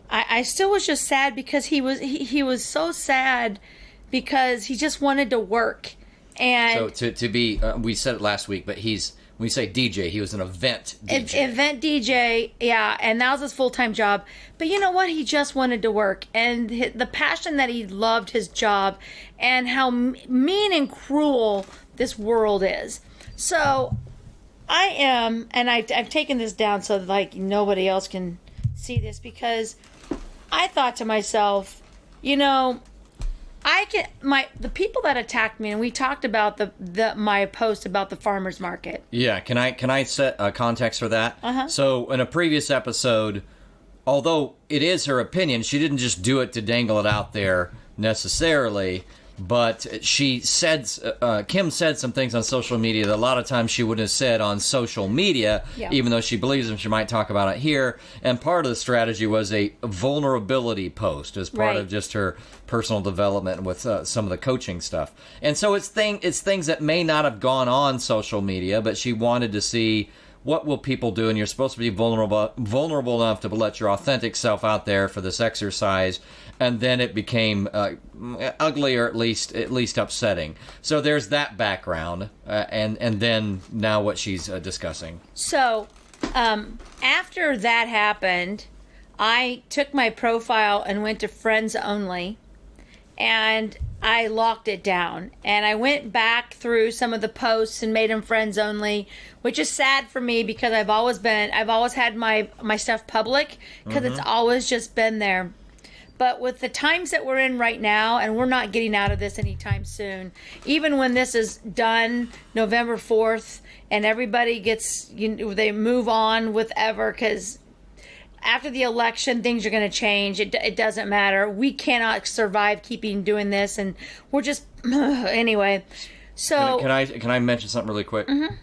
I still was just sad because he was so sad because he just wanted to work. And so to be, we said it last week, but when we say DJ, he was an event DJ. Event DJ, yeah, and that was his full-time job. But you know what? He just wanted to work, and the passion that he loved his job, and how mean and cruel this world is. So I am, and I've taken this down so like nobody else can see this, because I thought to myself, you know, the people that attacked me, and we talked about my post about the farmers market. Yeah, can I set a context for that? Uh-huh. So in a previous episode, although it is her opinion, she didn't just do it to dangle it out there necessarily. But she said, Kim said some things on social media that a lot of times she wouldn't have said on social media, even though she believes them, she might talk about it here. And part of the strategy was a vulnerability post as part of just her personal development with some of the coaching stuff. And so it's things that may not have gone on social media, but she wanted to see, what will people do? And you're supposed to be vulnerable enough to let your authentic self out there for this exercise. And then it became ugly, or at least upsetting. So there's that background, and then now what she's discussing. So after that happened, I took my profile and went to friends only, and I locked it down. And I went back through some of the posts and made them friends only, which is sad for me because I've always had my stuff public, because it's always just been there. But with the times that we're in right now, and we're not getting out of this anytime soon, even when this is done, November 4th, and everybody gets, they move on with ever, because after the election, things are going to change. It doesn't matter. We cannot survive doing this, and we're just, anyway. So can I mention something really quick? Mm-hmm.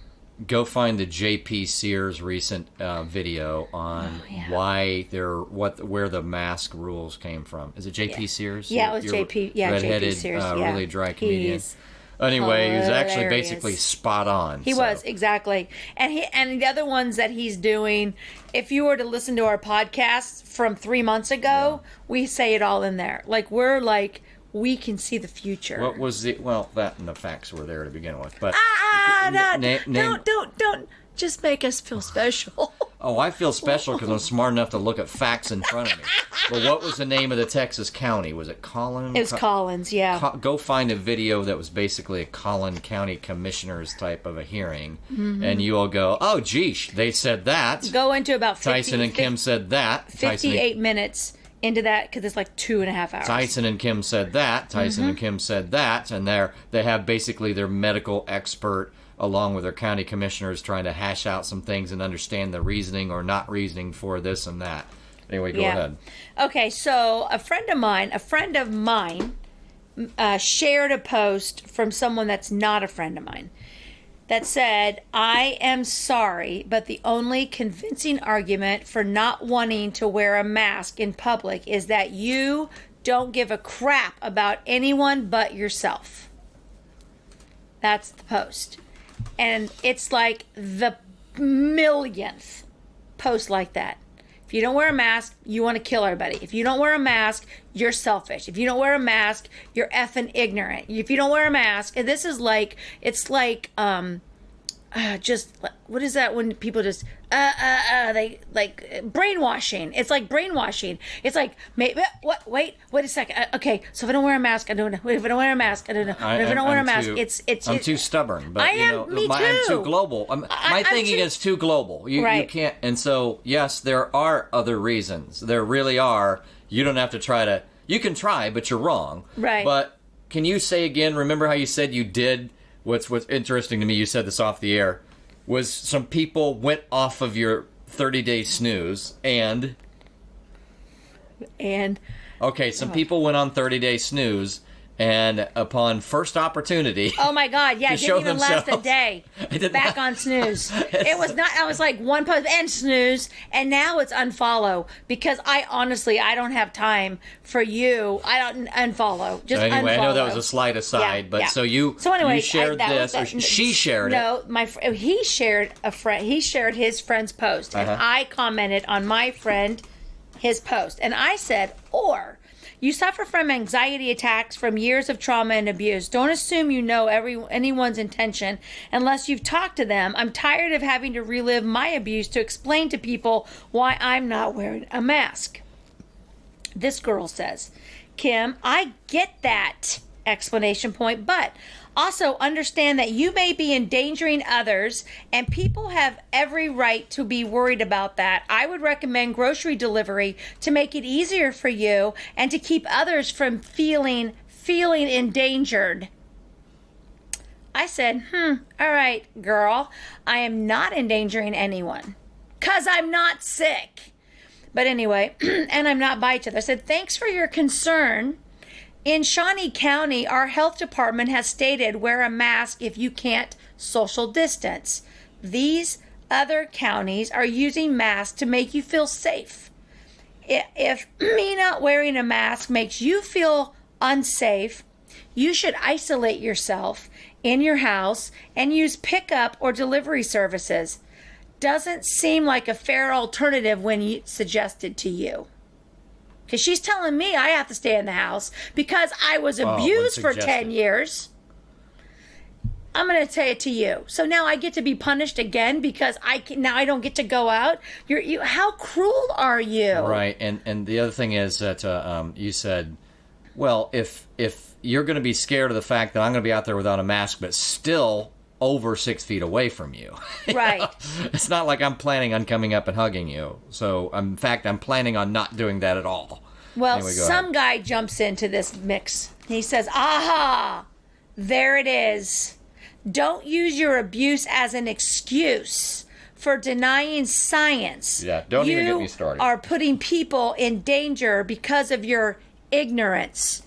Go find the J.P. Sears recent video on where the mask rules came from. Is it J.P. Sears? Yeah, it was J.P. Yeah, redheaded, J.P. Sears. Really dry comedian. Anyway, he was actually basically spot on. He was, exactly. And the other ones that he's doing, if you were to listen to our podcast from 3 months ago, we say it all in there. Like, we can see the future. What was that and the facts were there to begin with. But don't just make us feel special. Oh, I feel special because I'm smart enough to look at facts in front of me. But what was the name of the Texas county? Was it Collin? It was Collins, yeah. Go find a video that was basically a Collin County Commissioner's type of a hearing, and you will go, oh, geesh, they said that. Go into about 50, Tyson and Kim said that. 58 minutes into that, because it's like 2.5 hours. Tyson and Kim said that. Tyson and Kim said that. And they have basically their medical expert along with their county commissioners trying to hash out some things and understand the reasoning or not reasoning for this and that. Anyway, go ahead. Okay, so a friend of mine shared a post from someone that's not a friend of mine that said, I am sorry, but the only convincing argument for not wanting to wear a mask in public is that you don't give a crap about anyone but yourself. That's the post. And it's like the millionth post like that. If you don't wear a mask, you want to kill everybody. If you don't wear a mask, you're selfish. If you don't wear a mask, you're effing ignorant. If you don't wear a mask, and this is like, it's like, just what is that when people just they like brainwashing. It's like brainwashing. It's like wait a second. Okay, so if I don't wear a mask, I don't know. If I don't wear a mask, I don't know. If I don't wear a mask, I'm too stubborn. But me too. I'm too global. My thinking is too global. You can't. And so yes, there are other reasons. There really are. You don't have to try to. You can try, but you're wrong. Right. But can you say again? Remember how you said you did? What's interesting to me, you said this off the air, was some people went off of your 30-day snooze and... Okay, some people went on 30-day snooze, and upon first opportunity... Oh my God, yeah, it didn't even last a day. Back on snooze. It was not, I was like one post and snooze, and now it's unfollow, because I don't have time for you. I don't unfollow. Just so anyway, unfollow. I know that was a slight aside, but so you shared this, or she shared it. No, he shared he shared his friend's post, and I commented on my friend, his post, and I said, or... You suffer from anxiety attacks from years of trauma and abuse. Don't assume you know anyone's intention unless you've talked to them. I'm tired of having to relive my abuse to explain to people why I'm not wearing a mask. This girl says, Kim, I get that! Explanation point, but also understand that you may be endangering others and people have every right to be worried about that. I would recommend grocery delivery to make it easier for you and to keep others from feeling endangered. I said, all right, girl, I am not endangering anyone because I'm not sick. But anyway, and I'm not by each other. I said, thanks for your concern. In Shawnee County, our health department has stated wear a mask if you can't social distance. These other counties are using masks to make you feel safe. If me not wearing a mask makes you feel unsafe, you should isolate yourself in your house and use pickup or delivery services. Doesn't seem like a fair alternative when suggested to you. Because she's telling me I have to stay in the house because I was abused for 10 years. I'm going to say it to you. So now I get to be punished again because now I don't get to go out. How cruel are you? Right. And the other thing is that you said, well, if you're going to be scared of the fact that I'm going to be out there without a mask, but still over 6 feet away from you. Right. It's not like I'm planning on coming up and hugging you. So, in fact, I'm planning on not doing that at all. Well, anyway, some guy jumps into this mix. He says, aha, there it is. Don't use your abuse as an excuse for denying science. Yeah, don't even get me started. You are putting people in danger because of your ignorance.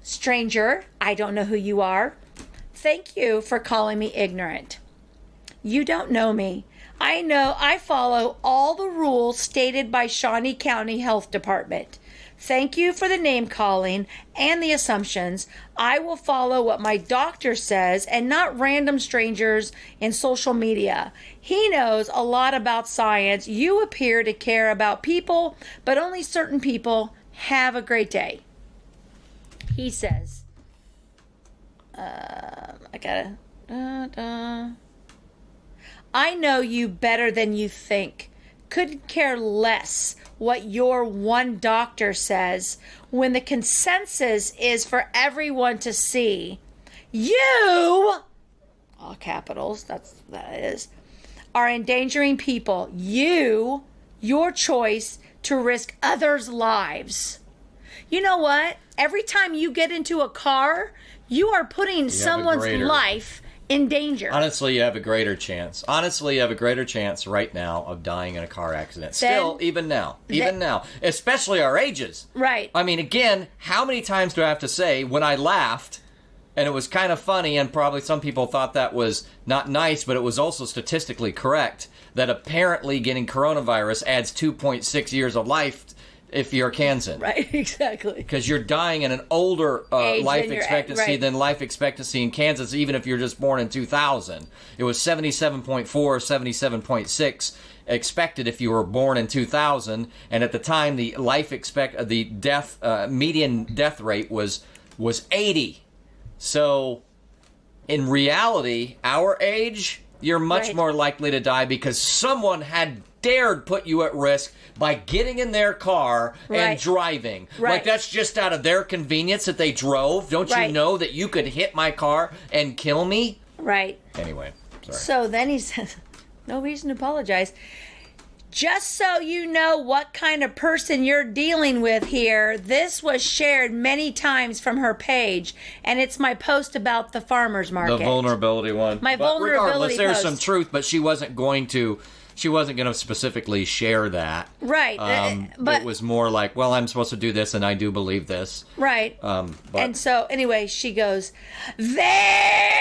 Stranger, I don't know who you are. Thank you for calling me ignorant. You don't know me. I know I follow all the rules stated by Shawnee County Health Department. Thank you for the name calling and the assumptions. I will follow what my doctor says and not random strangers in social media. He knows a lot about science. You appear to care about people, but only certain people. Have a great day. He says, I know you better than you think. Couldn't care less what your one doctor says when the consensus is for everyone to see. You, all capitals, that is, are endangering people. Your choice to risk others' lives. You know what? Every time you get into a car, you are putting someone's life in danger. Honestly, you have a greater chance. Honestly, you have a greater chance right now of dying in a car accident. Still, even now, especially our ages. Right. I mean, again, how many times do I have to say when I laughed, and it was kind of funny, and probably some people thought that was not nice, but it was also statistically correct, that apparently getting coronavirus adds 2.6 years of life if you're a Kansan. Right, exactly. Because you're dying in an older life expectancy than life expectancy in Kansas, even if you're just born in 2000. It was 77.4, 77.6 expected if you were born in 2000, and at the time the median death rate was 80. So in reality, our age, you're much more likely to die because someone had dared put you at risk by getting in their car and driving. Like, that's just out of their convenience that they drove. Don't you know that you could hit my car and kill me? Right. Anyway, sorry. So then he says, no reason to apologize. Just so you know what kind of person you're dealing with here, this was shared many times from her page, and it's my post about the farmer's market. The vulnerability one. My vulnerability regardless, there's post. some truth, but she wasn't going to specifically share that. Right. But it was more like, well, I'm supposed to do this, and I do believe this. Right. And so, anyway, she goes, there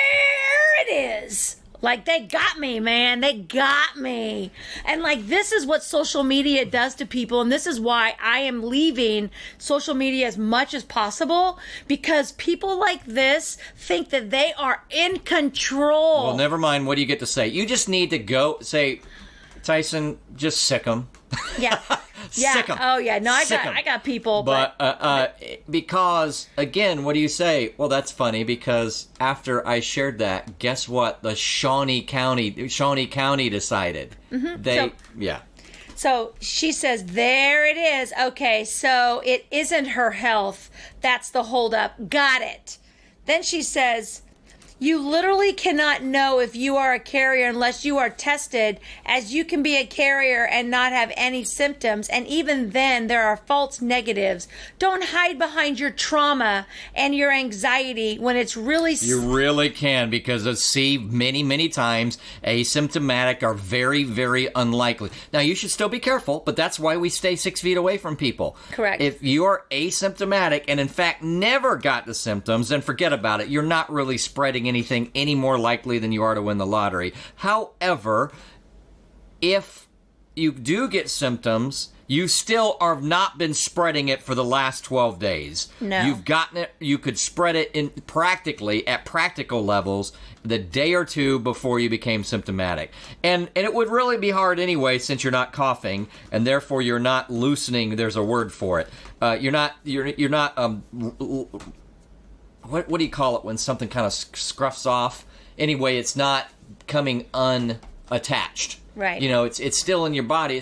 it is. Like, they got me, man. They got me. And, like, this is what social media does to people. And this is why I am leaving social media as much as possible. Because people like this think that they are in control. Well, never mind. What do you get to say? You just need to go say, Tyson, just sick them. Yeah. Yeah. Sick 'em. Oh, yeah. No, I got people. But because, again, what do you say? Well, that's funny because after I shared that, guess what? The Shawnee County decided. Mm-hmm. So she says, there it is. Okay, so it isn't her health. That's the holdup. Got it. Then she says, you literally cannot know if you are a carrier unless you are tested, as you can be a carrier and not have any symptoms. And even then, there are false negatives. Don't hide behind your trauma and your anxiety when it's really... You really can, because I've seen many, many times asymptomatic are very, very unlikely. Now, you should still be careful, but that's why we stay 6 feet away from people. Correct. If you're asymptomatic and, in fact, never got the symptoms, then forget about it. You're not really spreading anything any more likely than you are to win the lottery. However, if you do get symptoms, you still have not been spreading it for the last 12 days. No. You've gotten it, you could spread it in practically at practical levels the day or two before you became symptomatic. And it would really be hard anyway, since you're not coughing, and therefore you're not loosening, there's a word for it. You're not what do you call it when something kind of scruffs off? Anyway, it's not coming unattached. Right. You know, it's still in your body.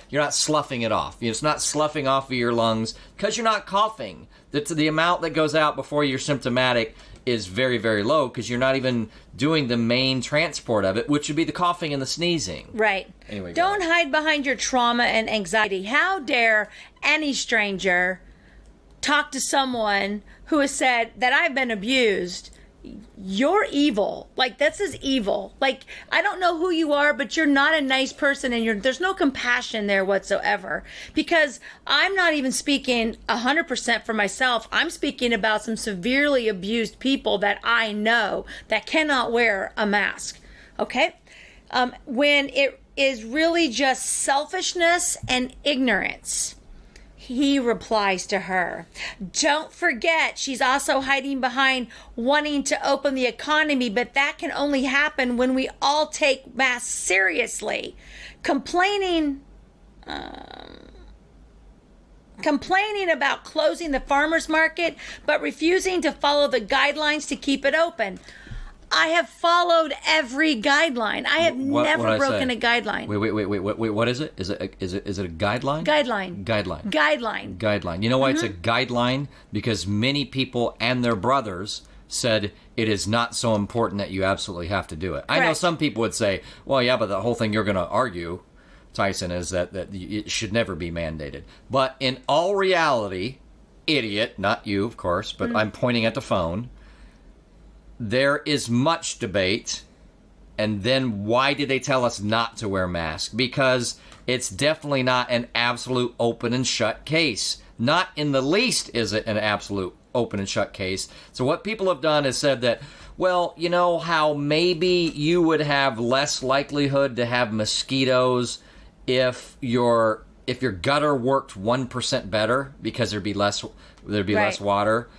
You're not sloughing it off. It's not sloughing off of your lungs because you're not coughing. The amount that goes out before you're symptomatic is very, very low because you're not even doing the main transport of it, which would be the coughing and the sneezing. Right. Anyway, don't hide behind your trauma and anxiety. How dare any stranger talk to someone who has said that I've been abused? You're evil. Like, this is evil. Like, I don't know who you are, but you're not a nice person, and there's no compassion there whatsoever. Because I'm not even speaking 100% for myself. I'm speaking about some severely abused people that I know that cannot wear a mask. Okay? When it is really just selfishness and ignorance. He replies to her, don't forget, she's also hiding behind wanting to open the economy, but that can only happen when we all take masks seriously. Complaining about closing the farmer's market, but refusing to follow the guidelines to keep it open. I have followed every guideline. I have never broken a guideline. Wait. What is it? Is it a guideline? Guideline. You know why it's a guideline? Because many people and their brothers said it is not so important that you absolutely have to do it. Correct. I know some people would say, well, yeah, but the whole thing you're going to argue, Tyson, is that it should never be mandated. But in all reality, idiot, not you, of course, but I'm pointing at the phone, there is much debate, and then why did they tell us not to wear masks? Because it's definitely not an absolute open and shut case. Not in the least is it an absolute open and shut case. So what people have done is said that, well, you know how maybe you would have less likelihood to have mosquitoes if your gutter worked 1% better because there'd be less water.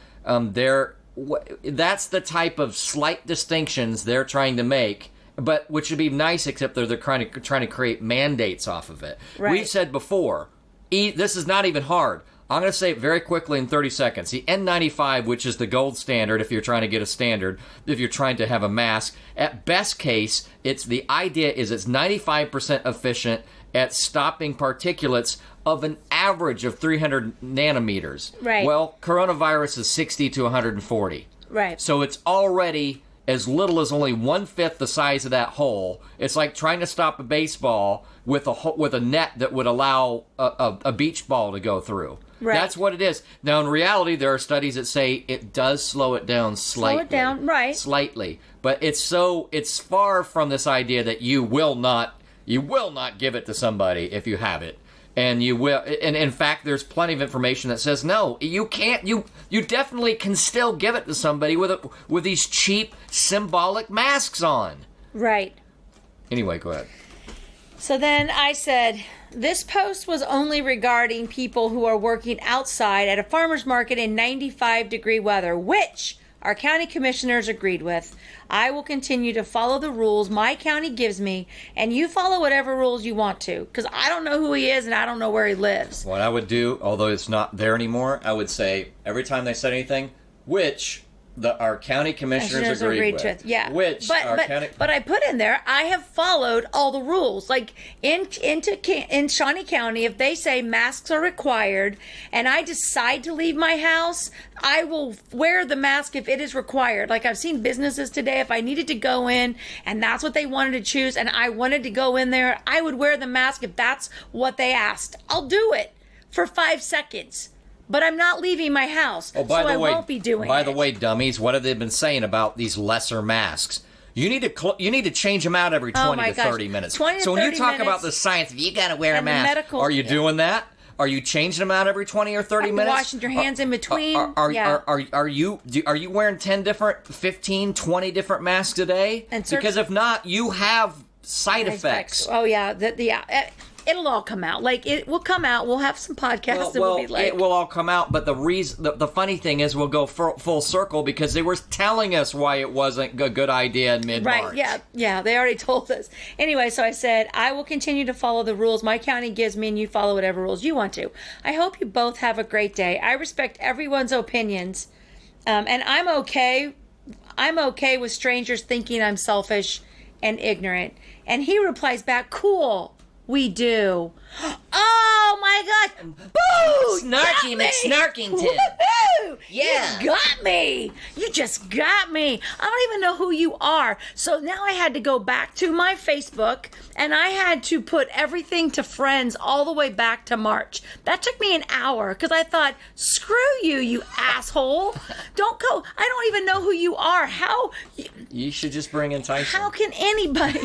That's the type of slight distinctions they're trying to make, but which would be nice, except they're trying to create mandates off of it. Right. We've said before, this is not even hard. I'm going to say it very quickly in 30 seconds. The N95, which is the gold standard if you're trying to get a standard, if you're trying to have a mask, at best case, the idea is it's 95% efficient at stopping particulates of an average of 300 nanometers. Right. Well, coronavirus is 60 to 140. Right. So it's already as little as only 1/5 the size of that hole. It's like trying to stop a baseball with a net that would allow a beach ball to go through. Right. That's what it is. Now, in reality, there are studies that say it does slow it down slightly. Slow it down, right. Slightly. But it's far from this idea that you will not give it to somebody if you have it. And you will, and in fact, there's plenty of information that says no, you can't. You definitely can still give it to somebody with these cheap symbolic masks on. Right. Anyway, go ahead. So then I said, this post was only regarding people who are working outside at a farmer's market in 95-degree weather, which our county commissioners agreed with. I will continue to follow the rules my county gives me, and you follow whatever rules you want to, because I don't know who he is and I don't know where he lives. What I would do, although it's not there anymore, I would say every time they said anything, which our county commissioners agreed with. Yeah. Which but I put in there, I have followed all the rules. Like in Shawnee County, if they say masks are required and I decide to leave my house, I will wear the mask if it is required. Like I've seen businesses today, if I needed to go in and that's what they wanted to choose and I wanted to go in there, I would wear the mask if that's what they asked. I'll do it for 5 seconds. But I'm not leaving my house, so I won't be doing it. By the way, dummies, what have they been saying about these lesser masks? You need to change them out every 20 to 30 minutes. So when you talk about the science, you got to wear a mask. Are you doing that? Are you changing them out every 20 or 30 minutes? Washing your hands in between. Are you wearing 10 different, 15, 20 different masks a day? Because if not, you have side effects. Oh yeah, it'll all come out. Like, it will come out. We'll have some podcasts that will be like... It will all come out, but the funny thing is we'll go full circle because they were telling us why it wasn't a good idea in mid-March. Right, yeah, they already told us. Anyway, so I said, I will continue to follow the rules my county gives me, and you follow whatever rules you want to. I hope you both have a great day. I respect everyone's opinions, and I'm okay with strangers thinking I'm selfish and ignorant. And he replies back, cool. We do. Oh my God! Boo! Snarky McSnarkington. Woo-hoo! Yeah. You got me. You just got me. I don't even know who you are. So now I had to go back to my Facebook and I had to put everything to friends all the way back to March. That took me an hour because I thought, screw you, you asshole. Don't go. I don't even know who you are. How? You should just bring in Tyson. How can anybody?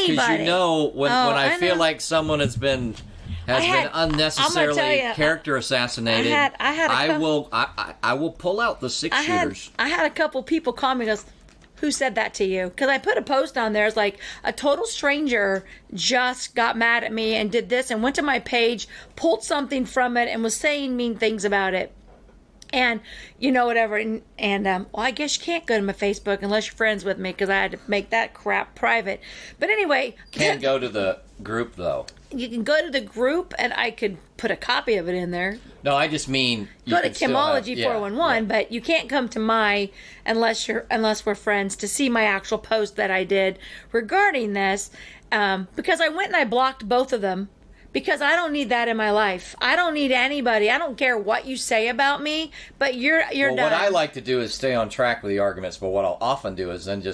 Because you know when I feel like someone has been unnecessarily character assassinated, I will pull out the six-shooters. I had a couple people call me and goes, who said that to you? Because I put a post on there. It's like, a total stranger just got mad at me and did this and went to my page, pulled something from it and was saying mean things about it. And, whatever. And well, I guess you can't go to my Facebook unless you're friends with me because I had to make that crap private. But anyway. Can't go to the group, though. You can go to the group and I could put a copy of it in there. No, I just mean... Go to Kimology 411, but you can't come to my, unless we're friends, to see my actual post that I did regarding this. Because I went and I blocked both of them. Because I don't need that in my life. I don't need anybody. I don't care what you say about me, but you're done. What I like to do is stay on track with the arguments, but what I'll often do is then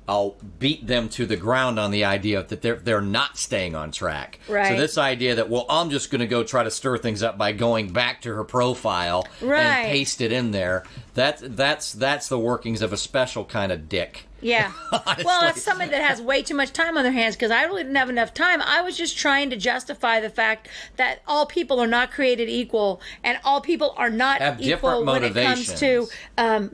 I'll beat them to the ground on the idea that they're not staying on track. Right. So this idea that, I'm just going to go try to stir things up by going back to her profile and paste it in there, that's the workings of a special kind of dick. Yeah. Well, it's somebody that has way too much time on their hands because I really didn't have enough time. I was just trying to justify the fact that all people are not created equal and all people are not equal when it comes to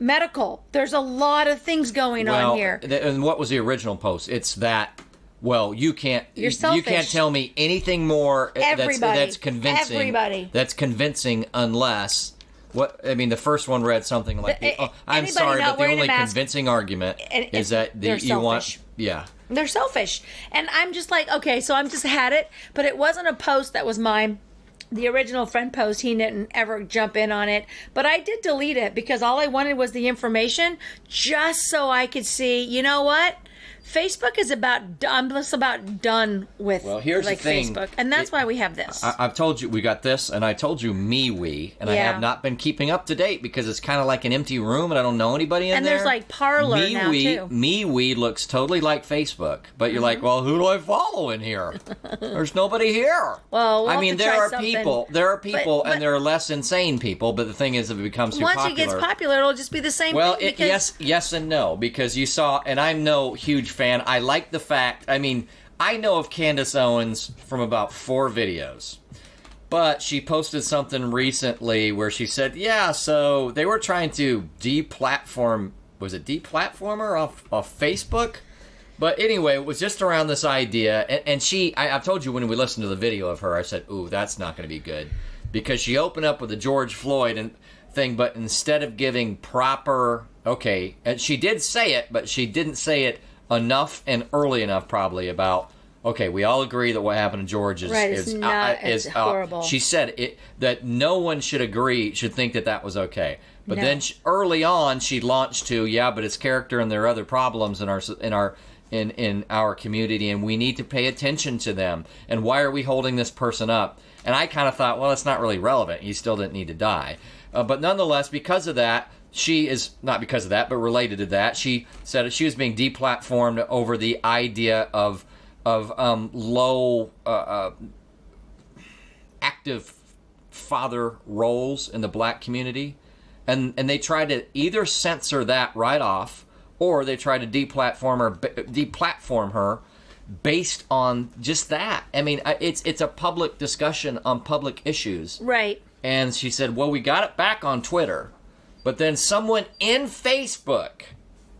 medical. There's a lot of things going on here. And what was the original post? It's that... Well, you can't tell me anything more that's convincing. Everybody. That's convincing unless... the first one read something like, I'm sorry, but the only convincing argument is that you want... Yeah. They're selfish. And I'm just like, okay, so I'm just had it, but it wasn't a post that was mine. the original friend post, he didn't ever jump in on it. But I did delete it because all I wanted was the information just so I could see, you know what? Facebook is I'm just about done with here's the thing. Facebook. And that's why we have this. I've told you, we got this, and I told you MeWe, and I have not been keeping up to date because it's kind of like an empty room, and I don't know anybody in there. And there's like Parler now, too. MeWe looks totally like Facebook, but you're like, well, who do I follow in here? There's nobody here. Well, I mean, there are people, and there are less insane people, but the thing is, if it becomes too popular... Once it gets popular, it'll just be the same thing. Yes and no, because you saw, and I'm no huge fan. I like the fact, I mean, I know of Candace Owens from about 4 videos, but she posted something recently where she said, so they were trying to deplatform, was it deplatform her off Facebook? But anyway, it was just around this idea, and I've told you when we listened to the video of her, I said, ooh, that's not going to be good, because she opened up with the George Floyd thing, but instead of giving proper, and she did say it, but she didn't say it enough and early enough probably about, we all agree that what happened to George is horrible. She said that no one should think that was okay. But then early on she launched to, but it's character and there are other problems in our community and we need to pay attention to them. And why are we holding this person up? And I kind of thought, well, it's not really relevant. He still didn't need to die. But nonetheless, because of that, she is, not because of that, but related to that, she said she was being deplatformed over the idea of low active father roles in the black community. And they tried to either censor that right off, or they tried to deplatform her based on just that. I mean, it's a public discussion on public issues. Right. And she said, well, we got it back on Twitter. But then someone in Facebook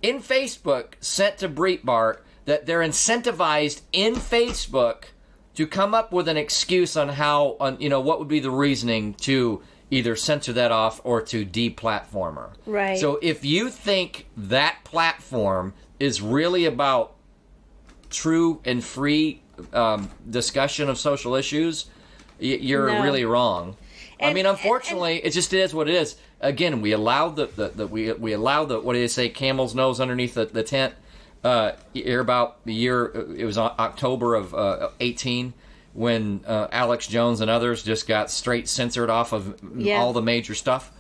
sent to Breitbart that they're incentivized in Facebook to come up with an excuse on how, what would be the reasoning to either censor that off or to deplatform her. Right. So if you think that platform is really about true and free discussion of social issues, you're really wrong. I mean, unfortunately, it just is what it is. Again, we allow we allow what do they say, camel's nose underneath the tent. Hear about the year, it was October of 18 when Alex Jones and others just got straight censored off of all the major stuff.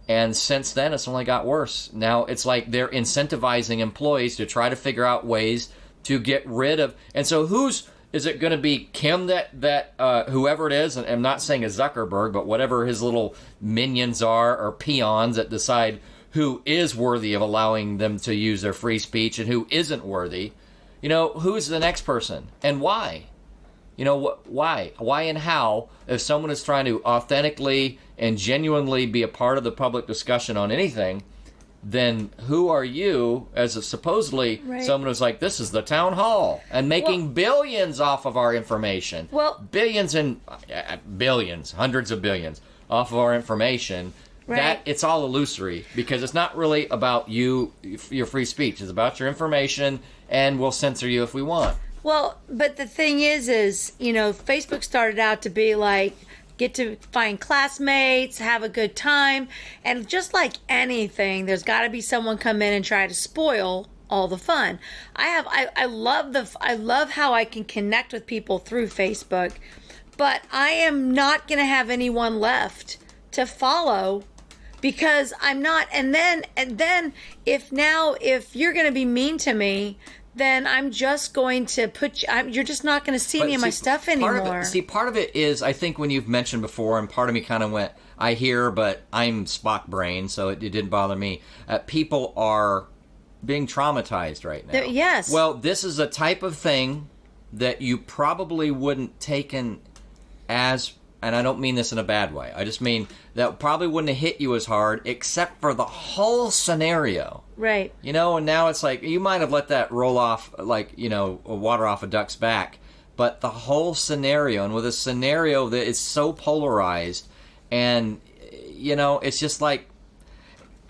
And since then, it's only got worse. Now, it's like they're incentivizing employees to try to figure out ways to get rid of... And so is it going to be Kim that whoever it is, and I'm not saying a Zuckerberg, but whatever his little minions are or peons that decide who is worthy of allowing them to use their free speech and who isn't worthy? Who's the next person and why? Why? Why and how? If someone is trying to authentically and genuinely be a part of the public discussion on anything, then who are you as supposedly someone who's like, this is the town hall and making billions off of our information. Billions and billions, hundreds of billions off of our information. That it's all illusory because it's not really about your free speech. It's about your information, and we'll censor you if we want. Well, but the thing is, Facebook started out to be like, get to find classmates, have a good time, and just like anything, there's got to be someone come in and try to spoil all the fun. I love how I can connect with people through Facebook, but I am not going to have anyone left to follow because I'm not. And then if you're going to be mean to me, then I'm just going to you're just not going to see any of my stuff anymore. Part of it is, I think when you've mentioned before, and part of me kind of went, I hear, but I'm Spock brain, so it didn't bother me. People are being traumatized right now. Yes. Well, this is a type of thing that you probably wouldn't taken as, and I don't mean this in a bad way, I just mean that probably wouldn't have hit you as hard except for the whole scenario. Right. And now it's like, you might have let that roll off like, water off a duck's back, but the whole scenario, and with a scenario that is so polarized, and, it's just like,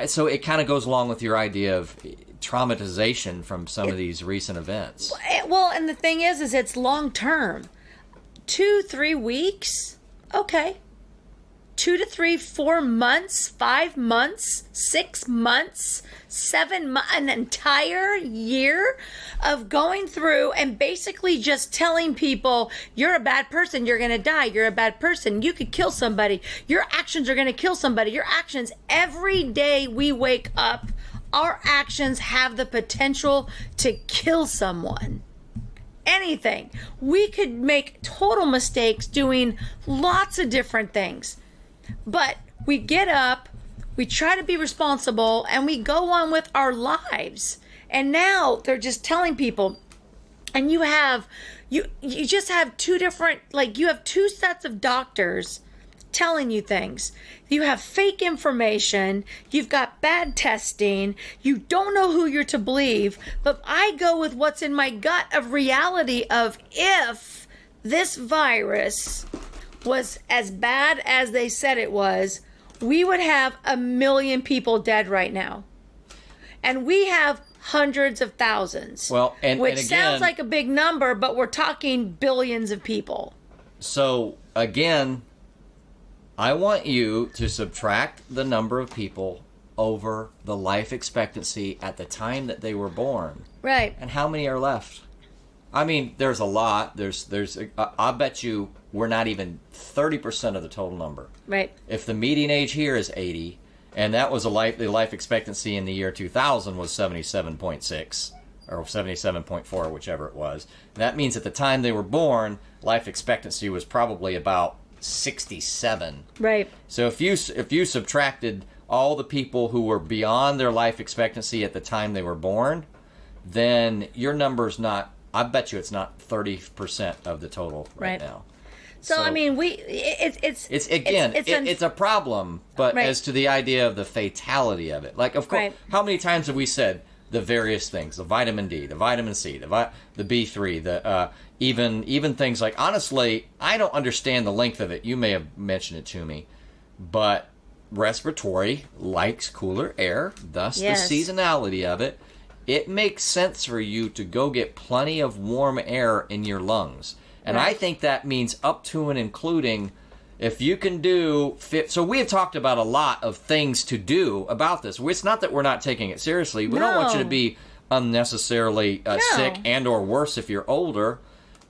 so it kind of goes along with your idea of traumatization from some of these recent events. Well, and the thing is it's long term. 2-3 weeks, okay, 2 to 3, 4 months, 5 months, 6 months, 7 months, an entire year of going through and basically just telling people, you're a bad person, you're going to die, you're a bad person, you could kill somebody, your actions are going to kill somebody, your actions. Every day we wake up, our actions have the potential to kill someone. Anything. We could make total mistakes doing lots of different things. But we get up, we try to be responsible, and we go on with our lives. And now they're just telling people, and you just have two different, like you have two sets of doctors telling you things. You have fake information, you've got bad testing, you don't know who you're to believe, but I go with what's in my gut of reality of if this virus was as bad as they said it was, we would have 1 million people dead right now. And we have hundreds of thousands. Well, and which again, sounds like a big number, but we're talking billions of people. So, again, I want you to subtract the number of people over the life expectancy at the time that they were born. Right. And how many are left? I mean, there's a lot. I'll bet you we're not even 30% of the total number. Right. If the median age here is 80, and that was the life expectancy in the year 2000 was 77.6 or 77.4, whichever it was. That means at the time they were born, life expectancy was probably about 67. Right. So if you subtracted all the people who were beyond their life expectancy at the time they were born, then your number's not. I bet you it's not 30% of the total right now. So I mean, it's a problem. But right. As to the idea of the fatality of it, like of course, right. How many times have we said the various things, the vitamin D, the vitamin C, the B3, the even things like, honestly, I don't understand the length of it. You may have mentioned it to me, but respiratory likes cooler air, thus yes. the seasonality of it. It makes sense for you to go get plenty of warm air in your lungs. And right. I think that means up to and including if you can do fit. So we have talked about a lot of things to do about this. It's not that we're not taking it seriously. We don't want you to be unnecessarily sick and or worse if you're older.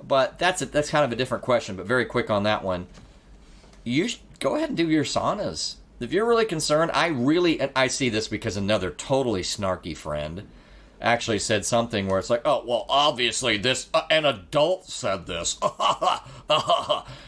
But that's kind of a different question. But very quick on that one. You should go ahead and do your saunas. If you're really concerned, I see this because another totally snarky friend actually said something where it's like, oh, well, obviously this, an adult said this.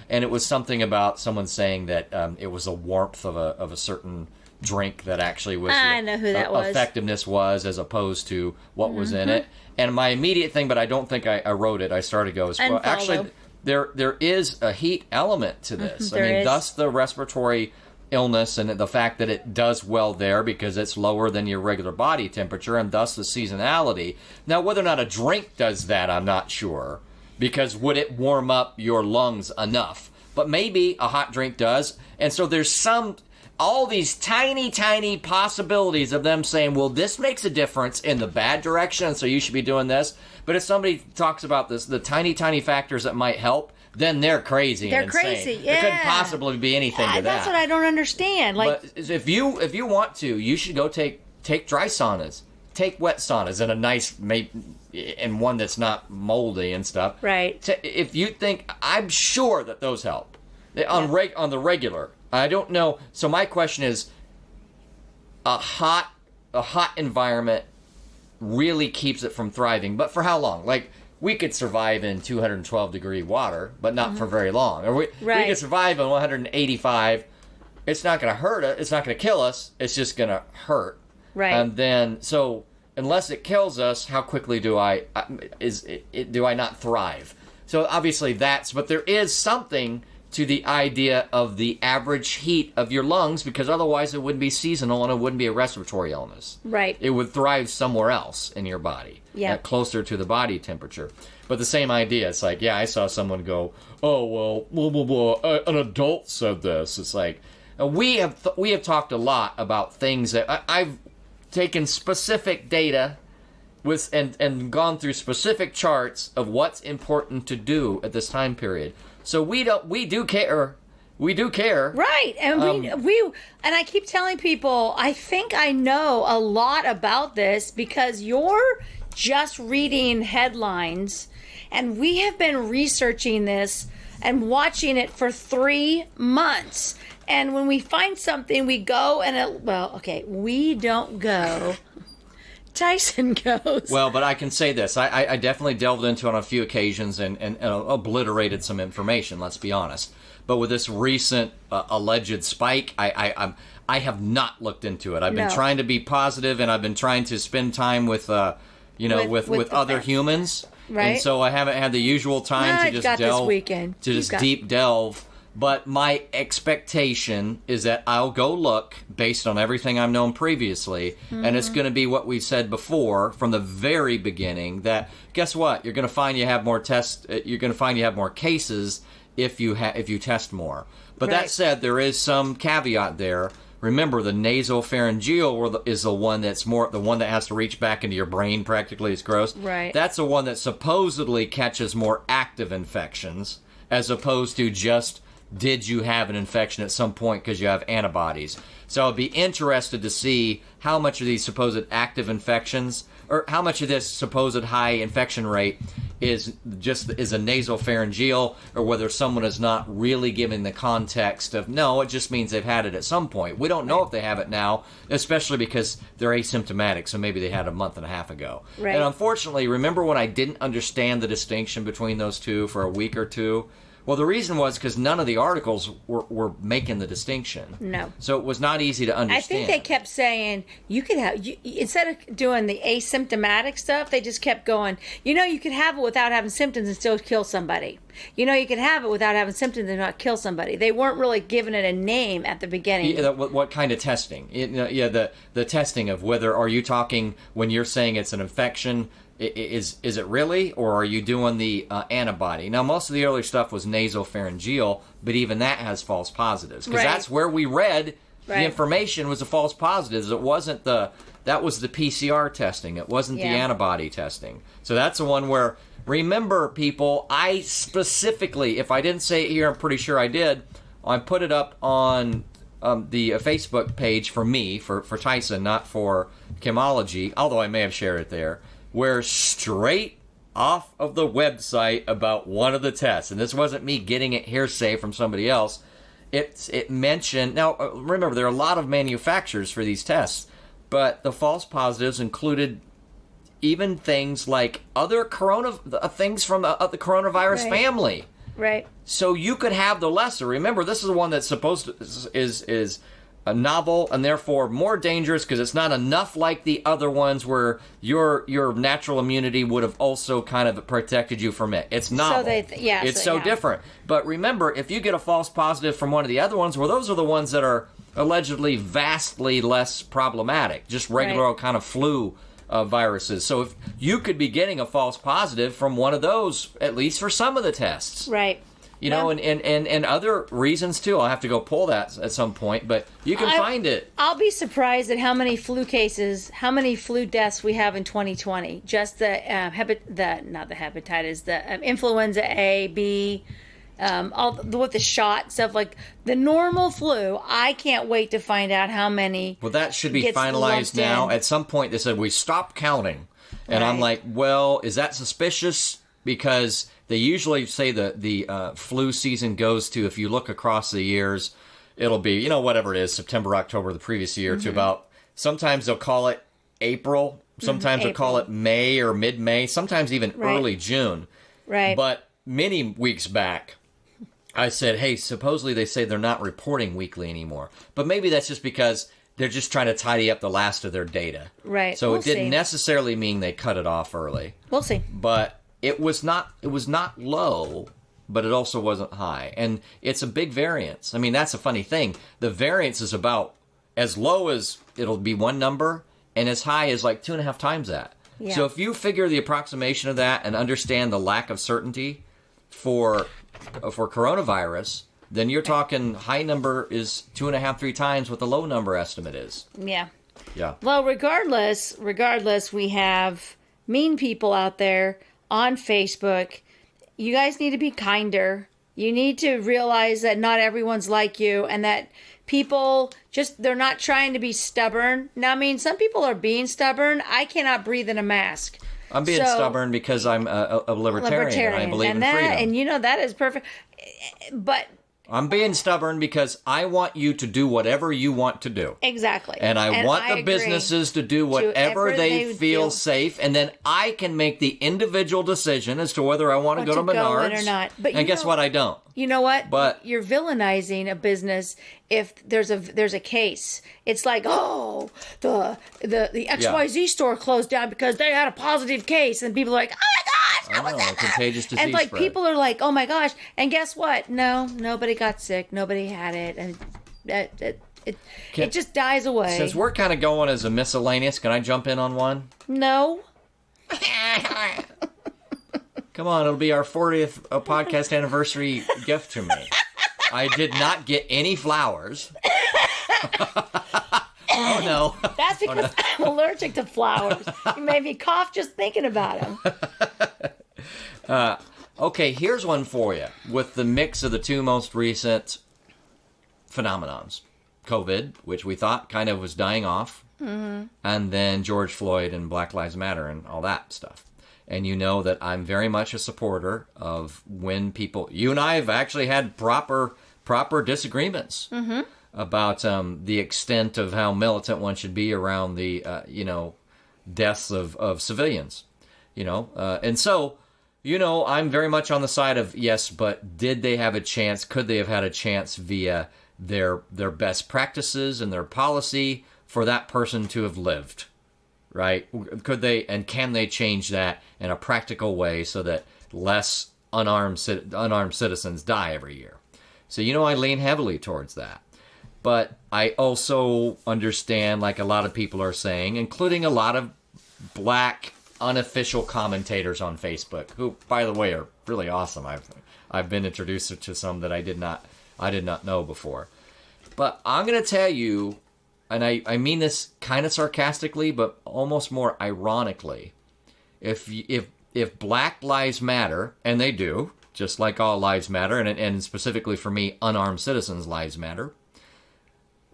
And it was something about someone saying that it was a warmth of a certain drink that actually was I know who that was. Effectiveness was as opposed to what was in it. And my immediate thing, but I don't think I wrote it, I started to go, well, actually, there is a heat element to this. I mean, thus the respiratory illness and the fact that it does well there because it's lower than your regular body temperature and thus the seasonality. Now, whether or not a drink does that, I'm not sure, because would it warm up your lungs enough? But maybe a hot drink does. And so there's all these tiny, tiny possibilities of them saying, well, this makes a difference in the bad direction, so you should be doing this. But if somebody talks about this, the tiny, tiny factors that might help, then they're crazy and insane. Crazy, yeah. There couldn't possibly be anything to that. That's what I don't understand. Like, but if you want to, you should go take dry saunas, take wet saunas in a nice, and one that's not moldy and stuff. Right. If you think, I'm sure that those help on the regular. I don't know. So my question is, a hot environment really keeps it from thriving, but for how long? Like, we could survive in 212-degree water, but not for very long. Or we could survive in 185. It's not going to hurt us. It's not going to kill us. It's just going to hurt. Right. And then, so unless it kills us, how quickly do I not thrive? So obviously but there is something to the idea of the average heat of your lungs, because otherwise it wouldn't be seasonal and it wouldn't be a respiratory illness. Right. It would thrive somewhere else in your body. Yeah. Closer to the body temperature. But the same idea. It's like, I saw someone go, oh, well, blah, blah, blah, an adult said this. It's like, we have talked a lot about things that I've taken specific data and gone through specific charts of what's important to do at this time period. So we do care we do care. Right. And we and I keep telling people, I think I know a lot about this because you're just reading headlines, and we have been researching this and watching it for 3 months. And when we find something, we go and we don't go. Tyson goes. Well, but I can say this. I definitely delved into it on a few occasions and obliterated some information, let's be honest. But with this recent alleged spike, I have not looked into it. I've been trying to be positive, and I've been trying to spend time with other humans. Right. And so I haven't had the usual time to just delve. This weekend. To just deep delve. But my expectation is that I'll go look based on everything I've known previously, and it's going to be what we said before from the very beginning. That guess what? You're going to find you have more tests. You're going to find you have more cases if you test more. But that said, there is some caveat there. Remember, the nasopharyngeal is the one that's the one that has to reach back into your brain practically. It's gross. Right. That's the one that supposedly catches more active infections, as opposed to just did you have an infection at some point because you have antibodies. So I'd be interested to see how much of these supposed active infections, or how much of this supposed high infection rate is a nasopharyngeal, or whether someone is not really giving the context of, no, it just means they've had it at some point. We don't know if they have it now, especially because they're asymptomatic, so maybe they had it a month and a half ago. Right. And unfortunately, remember when I didn't understand the distinction between those two for a week or two? Well, the reason was because none of the articles were making the distinction. No. So it was not easy to understand. I think they kept saying, instead of doing the asymptomatic stuff, they just kept going, you could have it without having symptoms and still kill somebody. You could have it without having symptoms and not kill somebody. They weren't really giving it a name at the beginning. Yeah, what kind of testing? The testing of whether, are you talking, when you're saying it's an infection, is it really, or are you doing the antibody? Now, most of the earlier stuff was nasopharyngeal, but even that has false positives, because that's where we read the information was the false positives. It wasn't that was the PCR testing. It wasn't the antibody testing. So that's the one where, remember, people, I specifically, if I didn't say it here, I'm pretty sure I did, I put it up on the Facebook page for me, for Tyson, not for Kimology, although I may have shared it there, where straight off of the website about one of the tests, and this wasn't me getting it hearsay from somebody else, it mentioned, now remember, there are a lot of manufacturers for these tests, but the false positives included even things like other things from the coronavirus family. Right. So you could have the lesser. Remember, this is the one that's supposed to is a novel and therefore more dangerous because it's not enough like the other ones where your natural immunity would have also kind of protected you from it. It's novel. It's so different. But remember, if you get a false positive from one of the other ones, well, those are the ones that are allegedly vastly less problematic, just regular old kind of flu viruses. So if you could be getting a false positive from one of those, at least for some of the tests. Right. And other reasons too. I'll have to go pull that at some point, but you can find it. I'll be surprised at how many flu deaths we have in 2020. Just the influenza A, B, with the shot stuff, like the normal flu. I can't wait to find out how many. Well, that should be finalized now. At some point, they said we stopped counting, and I'm like, well, is that suspicious? Because they usually say the flu season goes to, if you look across the years, it'll be, whatever it is, September, October the previous year, to about, sometimes they'll call it April, sometimes they'll call it May or mid-May, sometimes even early June. Right. But many weeks back, I said, hey, supposedly they say they're not reporting weekly anymore. But maybe that's just because they're just trying to tidy up the last of their data. Right. So it didn't necessarily mean they cut it off early. We'll see. But it was not low, but it also wasn't high. And it's a big variance. I mean, that's a funny thing. The variance is about as low as it'll be one number and as high as like 2.5 times that. Yeah. So if you figure the approximation of that and understand the lack of certainty for coronavirus, then you're talking high number is 2.5, 3 times what the low number estimate is. Yeah. Yeah. Well, regardless, we have mean people out there on Facebook. You guys need to be kinder. You need to realize that not everyone's like you, and that people they're not trying to be stubborn. Now, I mean, some people are being stubborn. I cannot breathe in a mask. I'm being stubborn because I'm a libertarian and I believe in freedom. And that is perfect. But I'm being stubborn because I want you to do whatever you want to do. Exactly. And I want the businesses to do whatever they feel safe, and then I can make the individual decision as to whether I want to go to Menards or not. But and guess what? I don't. You know what? But you're villainizing a business if there's a case. It's like, oh, the XYZ store closed down because they had a positive case, and people are like, oh my gosh, how was that? Contagious disease and like spread. People are like, oh my gosh, and guess what? No, nobody got sick, nobody had it, and it just dies away. Since we're kind of going as a miscellaneous, can I jump in on one? No. Come on, it'll be our 40th podcast anniversary gift to me. I did not get any flowers. Oh, no. That's because I'm allergic to flowers. You made me cough just thinking about them. Okay, here's one for you. With the mix of the two most recent phenomenons. COVID, which we thought kind of was dying off. Mm-hmm. And then George Floyd and Black Lives Matter and all that stuff. And you know that I'm very much a supporter of when people... You and I have actually had proper disagreements about the extent of how militant one should be around the, deaths of civilians. And so, I'm very much on the side of, yes, but did they have a chance? Could they have had a chance via their best practices and their policy for that person to have lived? Right? Could they and can they change that in a practical way so that less unarmed citizens die every year? So, I lean heavily towards that. But I also understand, like a lot of people are saying, including a lot of black unofficial commentators on Facebook, who, by the way, are really awesome. I've been introduced to some that I did not know before. But I'm going to tell you, and I mean this kind of sarcastically, but almost more ironically, if Black Lives Matter, and they do, just like all lives matter, and specifically for me, unarmed citizens' lives matter,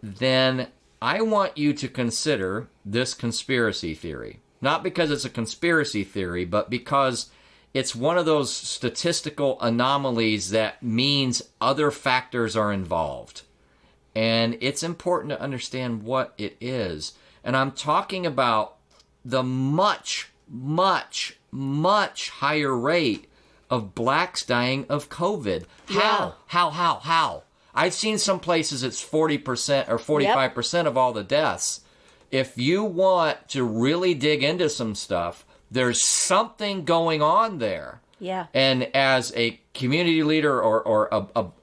then I want you to consider this conspiracy theory. Not because it's a conspiracy theory, but because it's one of those statistical anomalies that means other factors are involved. And it's important to understand what it is. And I'm talking about the much, much, much higher rate of blacks dying of COVID. Yeah. How? I've seen some places it's 40% or 45% of all the deaths. If you want to really dig into some stuff, there's something going on there. Yeah. And as a community leader or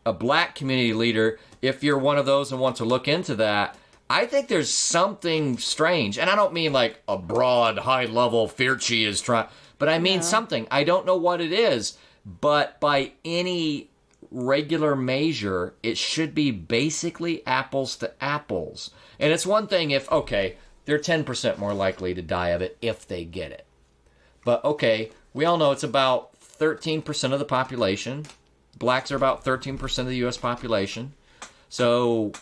a black community leader, if you're one of those and want to look into that, I think there's something strange. And I don't mean like a broad, high-level Fauci is trying, but I mean something. I don't know what it is, but by any regular measure, it should be basically apples to apples. And it's one thing if, okay, they're 10% more likely to die of it if they get it. But, okay, we all know it's about 13% of the population. Blacks are about 13% of the U.S. population. So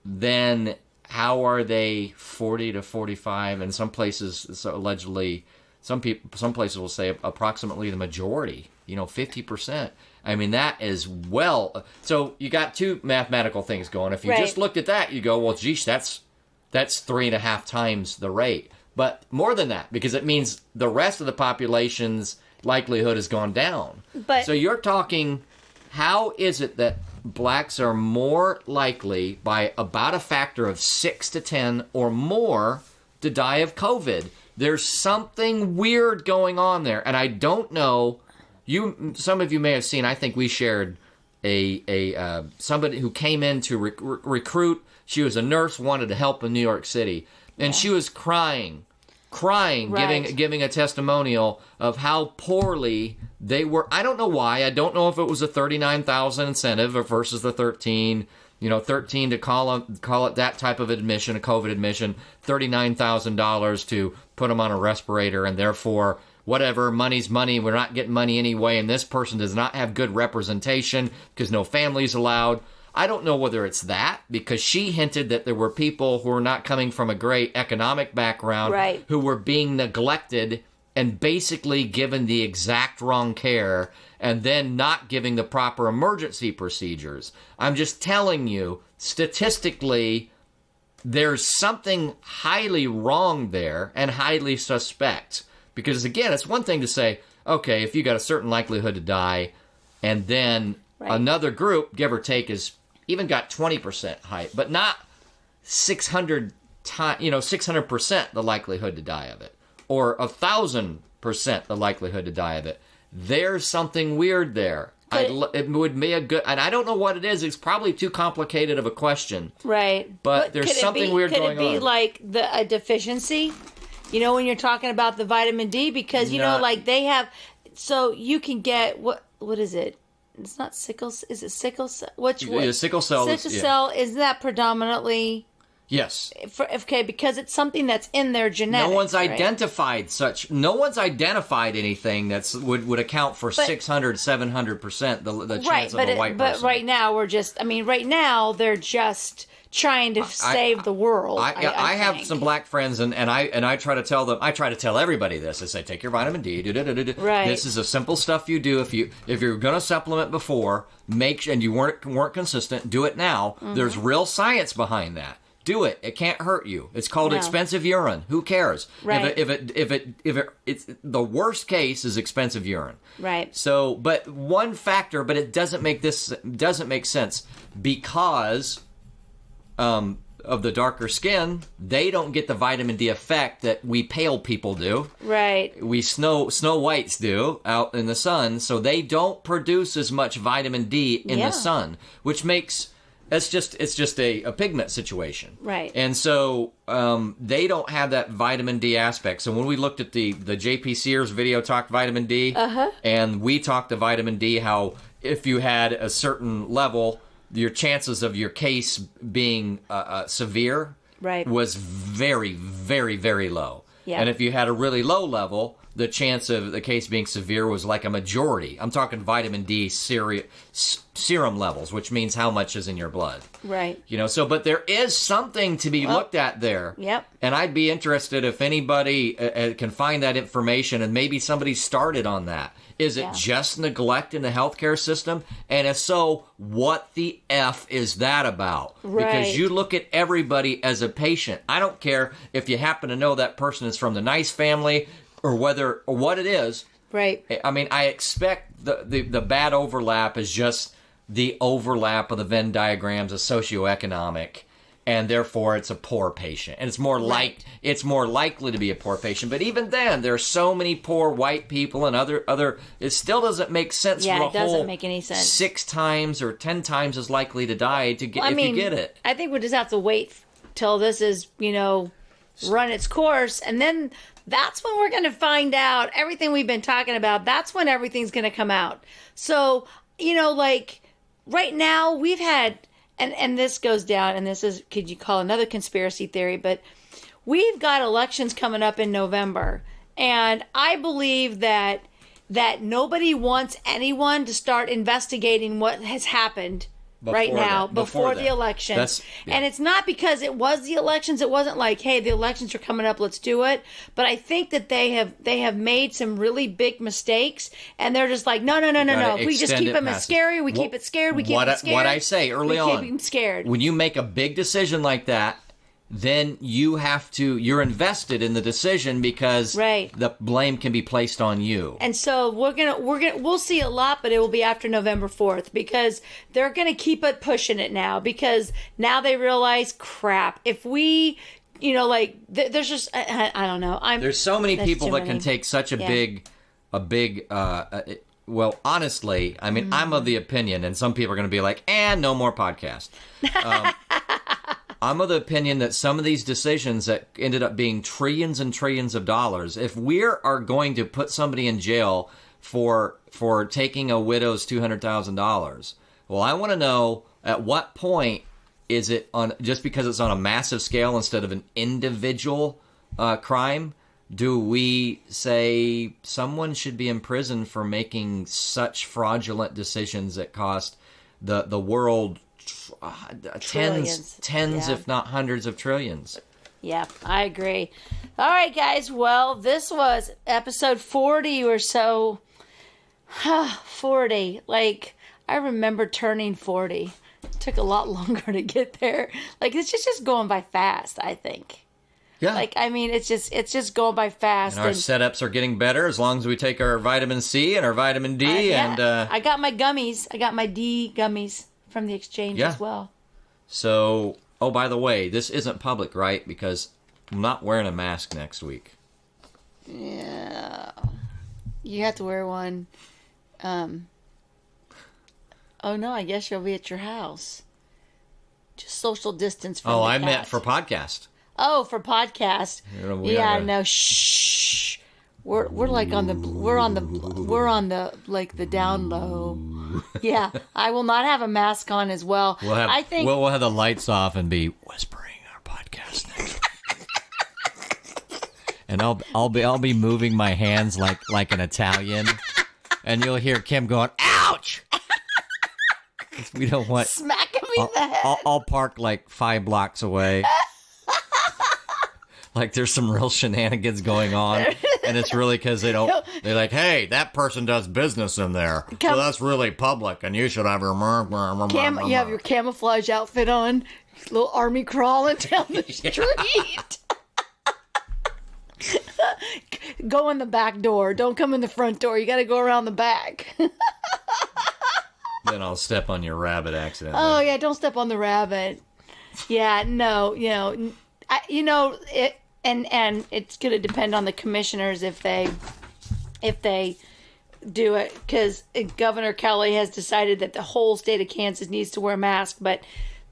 then how are they 40 to 45? And some places, so allegedly, some places will say approximately the majority, 50%. I mean, that is well. So you got two mathematical things going. If you just looked at that, you go, well, geez, that's 3.5 times the rate. But more than that, because it means the rest of the population's likelihood has gone down. So you're talking, how is it that blacks are more likely by about a factor of 6 to 10 or more to die of COVID? There's something weird going on there, and I don't know. Some of you may have seen. I think we shared a somebody who came in to recruit. She was a nurse, wanted to help in New York City, and she was crying, giving a testimonial of how poorly they were. I don't know why. I don't know if it was a $39,000 incentive versus the 13. 13 to call it that type of admission, a COVID admission, $39,000 to put them on a respirator, and therefore whatever, money's money, we're not getting money anyway, and this person does not have good representation because no family's allowed. I don't know whether it's that, because she hinted that there were people who were not coming from a great economic background who were being neglected and basically given the exact wrong care and then not giving the proper emergency procedures. I'm just telling you, statistically, there's something highly wrong there and highly suspect. Because, again, it's one thing to say, okay, if you got a certain likelihood to die, and then another group, give or take, is even got 20% height, but not 600 times, 600% the likelihood to die of it, or 1,000% the likelihood to die of it. There's something weird there. It would be a good, and I don't know what it is. It's probably too complicated of a question. Right. But there's something weird going on. Could it be like a deficiency? When you're talking about the vitamin D, because they have, so you can get what is it? It's not sickle. Is it sickle cell? Sickle cell. Sickle cell, is that predominantly? Yes. Because it's something that's in their genetics. No one's identified anything that would account for 600, 700% the chance of a white person. But right now right now they're just trying to save the world. I have some black friends, and I try to tell them. I try to tell everybody this. I say, take your vitamin D. Right. This is a simple stuff you do. If you're going to supplement before, and you weren't consistent, do it now. Mm-hmm. There's real science behind that. Do it. It can't hurt you. It's called expensive urine. Who cares? Right. If it's the worst case is expensive urine. Right. So, but one factor, but it doesn't make sense because of the darker skin. They don't get the vitamin D effect that we pale people do. Right. We Snow Whites do out in the sun. So they don't produce as much vitamin D in the sun, which makes it's just a pigment situation. Right. And so they don't have that vitamin D aspect. So when we looked at the JP Sears video talked vitamin D, and we talked to vitamin D, how if you had a certain level, your chances of your case being severe was very, very, very low. Yeah. And if you had a really low level, the chance of the case being severe was like a majority. I'm talking vitamin D serum levels, which means how much is in your blood. Right. But there is something to be looked at there. Yep. And I'd be interested if anybody can find that information, and maybe somebody started on that. Is it just neglect in the healthcare system? And if so, what the F is that about? Right. Because you look at everybody as a patient. I don't care if you happen to know that person is from the nice family or what it is. Right. I mean, I expect the bad overlap is just the overlap of the Venn diagrams of socioeconomic, and therefore it's a poor patient, and it's more likely to be a poor patient. But even then, there are so many poor white people and other. It still doesn't make sense. Yeah, for a it doesn't whole make any sense. 6 times or 10 times as likely to die you get it. I think we just have to wait till this is run its course, and then that's when we're going to find out everything we've been talking about. That's when everything's going to come out. So right now we've had. And this goes down, and this is, could you call another conspiracy theory, but we've got elections coming up in November. And I believe that nobody wants anyone to start investigating what has happened before the elections. And it's not because it was the elections. It wasn't like, hey, the elections are coming up, let's do it. But I think that they have made some really big mistakes, and they're just like, no. If we just keep them as scary, we keep it scared, we keep it scared. What I say early on, we keep them scared. When you make a big decision like that, then you're invested in the decision because the blame can be placed on you. And so we'll see a lot, but it will be after November 4th because they're going to keep it pushing it now because now they realize, crap, if we, there's just, I don't know. There's so many people that can take such a big, well, honestly, I mean, I'm of the opinion, and some people are going to be like, no more podcast. I'm of the opinion that some of these decisions that ended up being trillions and trillions of dollars, if we are going to put somebody in jail for taking a widow's $200,000, well, I want to know at what point is it on, just because it's on a massive scale instead of an individual crime, do we say someone should be in prison for making such fraudulent decisions that cost the world tens, if not hundreds of trillions? Yeah, I agree. All right, guys. Well, this was episode 40 or so. 40. Like, I remember turning 40. It took a lot longer to get there. Like, it's just going by fast, I think. Yeah. Like, I mean, it's just going by fast. And our setups are getting better as long as we take our vitamin C and our vitamin D. I got my gummies. I got my D gummies from the exchange as well. So, oh, by the way, this isn't public, right? Because I'm not wearing a mask next week. Yeah. You have to wear one. Oh, no, I guess you'll be at your house. Just social distance from the I cat. meant for podcast. Oh, for podcast. Yeah, no, shh. We're like on the like the down low. Yeah, I will not have a mask on as well. We'll have the lights off and be whispering our podcast next week. And I'll be moving my hands like an Italian, and you'll hear Kim going, "Ouch!" We don't want smacking me in the head. I'll park like 5 blocks away. Like there's some real shenanigans going on, and it's really because they're like, hey, that person does business in there, so that's really public, and you should have your you have your camouflage outfit on, little army crawling down the street. Go in the back door. Don't come in the front door. You got to go around the back. Then I'll step on your rabbit accidentally. Oh yeah, don't step on the rabbit. Yeah, no, it. And it's going to depend on the commissioners if they do it, because Governor Kelly has decided that the whole state of Kansas needs to wear a mask, but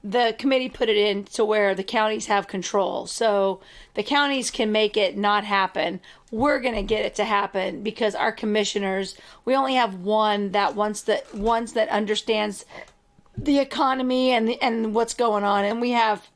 the committee put it in to where the counties have control. So the counties can make it not happen. We're going to get it to happen because our commissioners, we only have one that that understands the economy and what's going on, and we have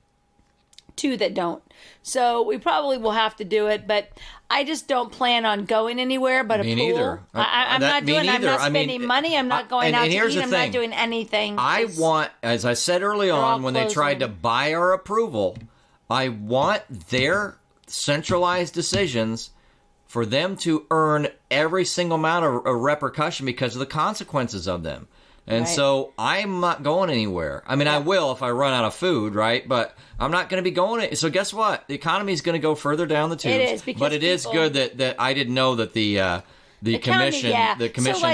2 that don't. So we probably will have to do it, but I just don't plan on going anywhere but a pool. Neither. I'm not spending money. I'm not going out to eat. I'm not doing anything. I want, as I said early on when they tried to buy our approval, I want their centralized decisions for them to earn every single amount of repercussion because of the consequences of them. And so I'm not going anywhere. I mean, I will if I run out of food, right? But I'm not going to be going. So guess what? The economy is going to go further down the tubes. It is, because it is good that I didn't know that the commission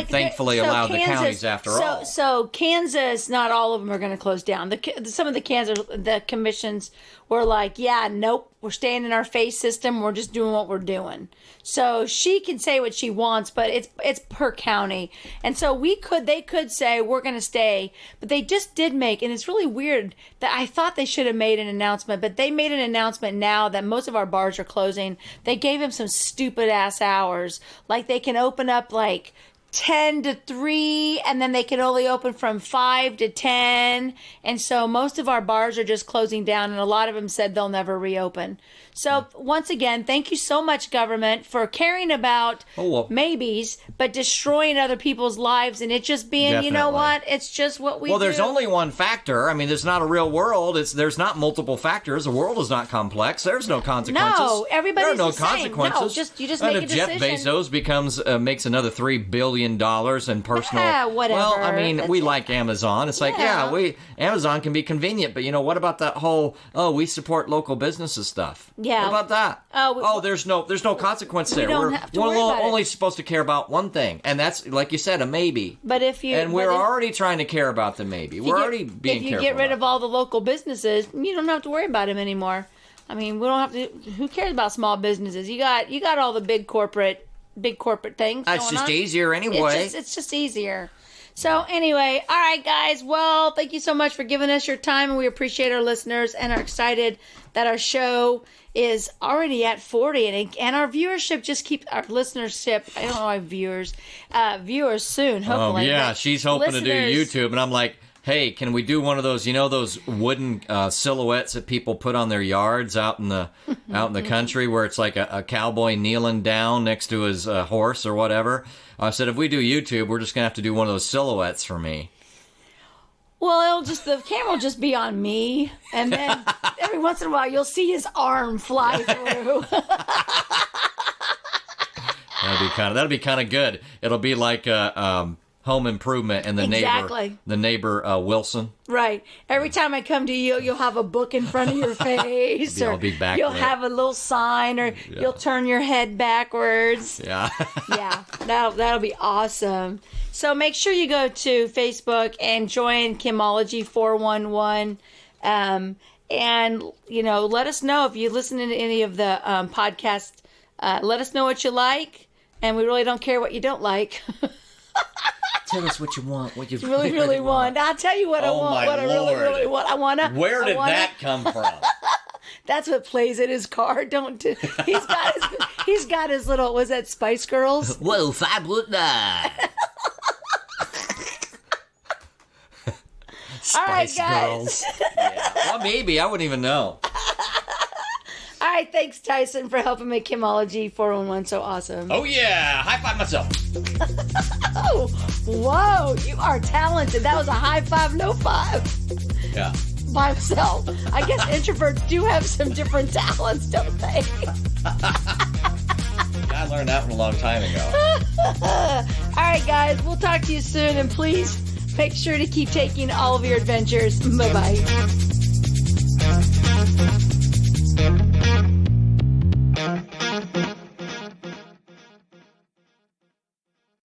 thankfully allowed the counties after all. So Kansas, not all of them are going to close down. Some of the commissions were like, yeah, nope, we're staying in our phase system. We're just doing what we're doing. So she can say what she wants, but it's per county. And so they could say we're going to stay, but they just did make, and it's really weird that I thought they should have made an announcement, but they made an announcement now that most of our bars are closing. They gave them some stupid ass hours. Like they can open up like 10 to 3, and then they can only open from 5 to 10. And so most of our bars are just closing down, and a lot of them said they'll never reopen. So once again, thank you so much, government, for caring about maybes, but destroying other people's lives, and it just being, Definitely. You know what? It's just what we do. Well, there's only one factor. I mean, there's not a real world. There's not multiple factors. The world is not complex. There's no consequences. No, everybody's there are no the same. consequences. No, you just make a decision. If Jeff Bezos makes another $3 billion in personal... Yeah, whatever. Well, I mean, we like Amazon. It's like, Amazon can be convenient, but what about that whole, we support local businesses stuff? Yeah. What about that? There's no consequence there. Don't have to worry about only it. supposed to care about one thing, and that's, like you said, a maybe. But we're already trying to care about the maybe. We're already being careful. If you get rid of all the local businesses, you don't have to worry about them anymore. I mean, we don't have to. Who cares about small businesses? You got all the big corporate things. It's just easier anyway. It's just easier. So anyway, all right, guys. Well, thank you so much for giving us your time, and we appreciate our listeners and are excited that our show is already at 40, and our viewership just keeps our listenership. I don't know why viewers soon. Hopefully, she's hoping to do YouTube, and I'm like, hey, can we do one of those, those wooden silhouettes that people put on their yards out in the country where it's like a cowboy kneeling down next to his horse or whatever? I said, if we do YouTube, we're just going to have to do one of those silhouettes for me. Well, the camera will just be on me, and then every once in a while you'll see his arm fly through. That'll be kind of good. It'll be like Home Improvement and the neighbor Wilson. Right. Every time I come to you, you'll have a book in front of your face, or I'll be back you'll there. have a little sign, or you'll turn your head backwards. Yeah. Yeah, that'll be awesome. So make sure you go to Facebook and join Kimology 411. And, let us know if you listen to any of the podcasts. Let us know what you like, and we really don't care what you don't like. Tell us what you want, what you really, really want. I'll tell you what I want, what I really, really want. Where did that come from? That's what plays in his car. He's got his little, was that Spice Girls? Whoa, 5'9". All right, Spice guys. Girls. Yeah. Well, maybe. I wouldn't even know. All right, thanks, Tyson, for helping make Kimology 411 so awesome. Oh, yeah. High five myself. Oh, whoa, you are talented. That was a high five, no five. Yeah. By himself. I guess introverts do have some different talents, don't they? I learned that one a long time ago. All right, guys, we'll talk to you soon, and please make sure to keep taking all of your adventures. Bye-bye.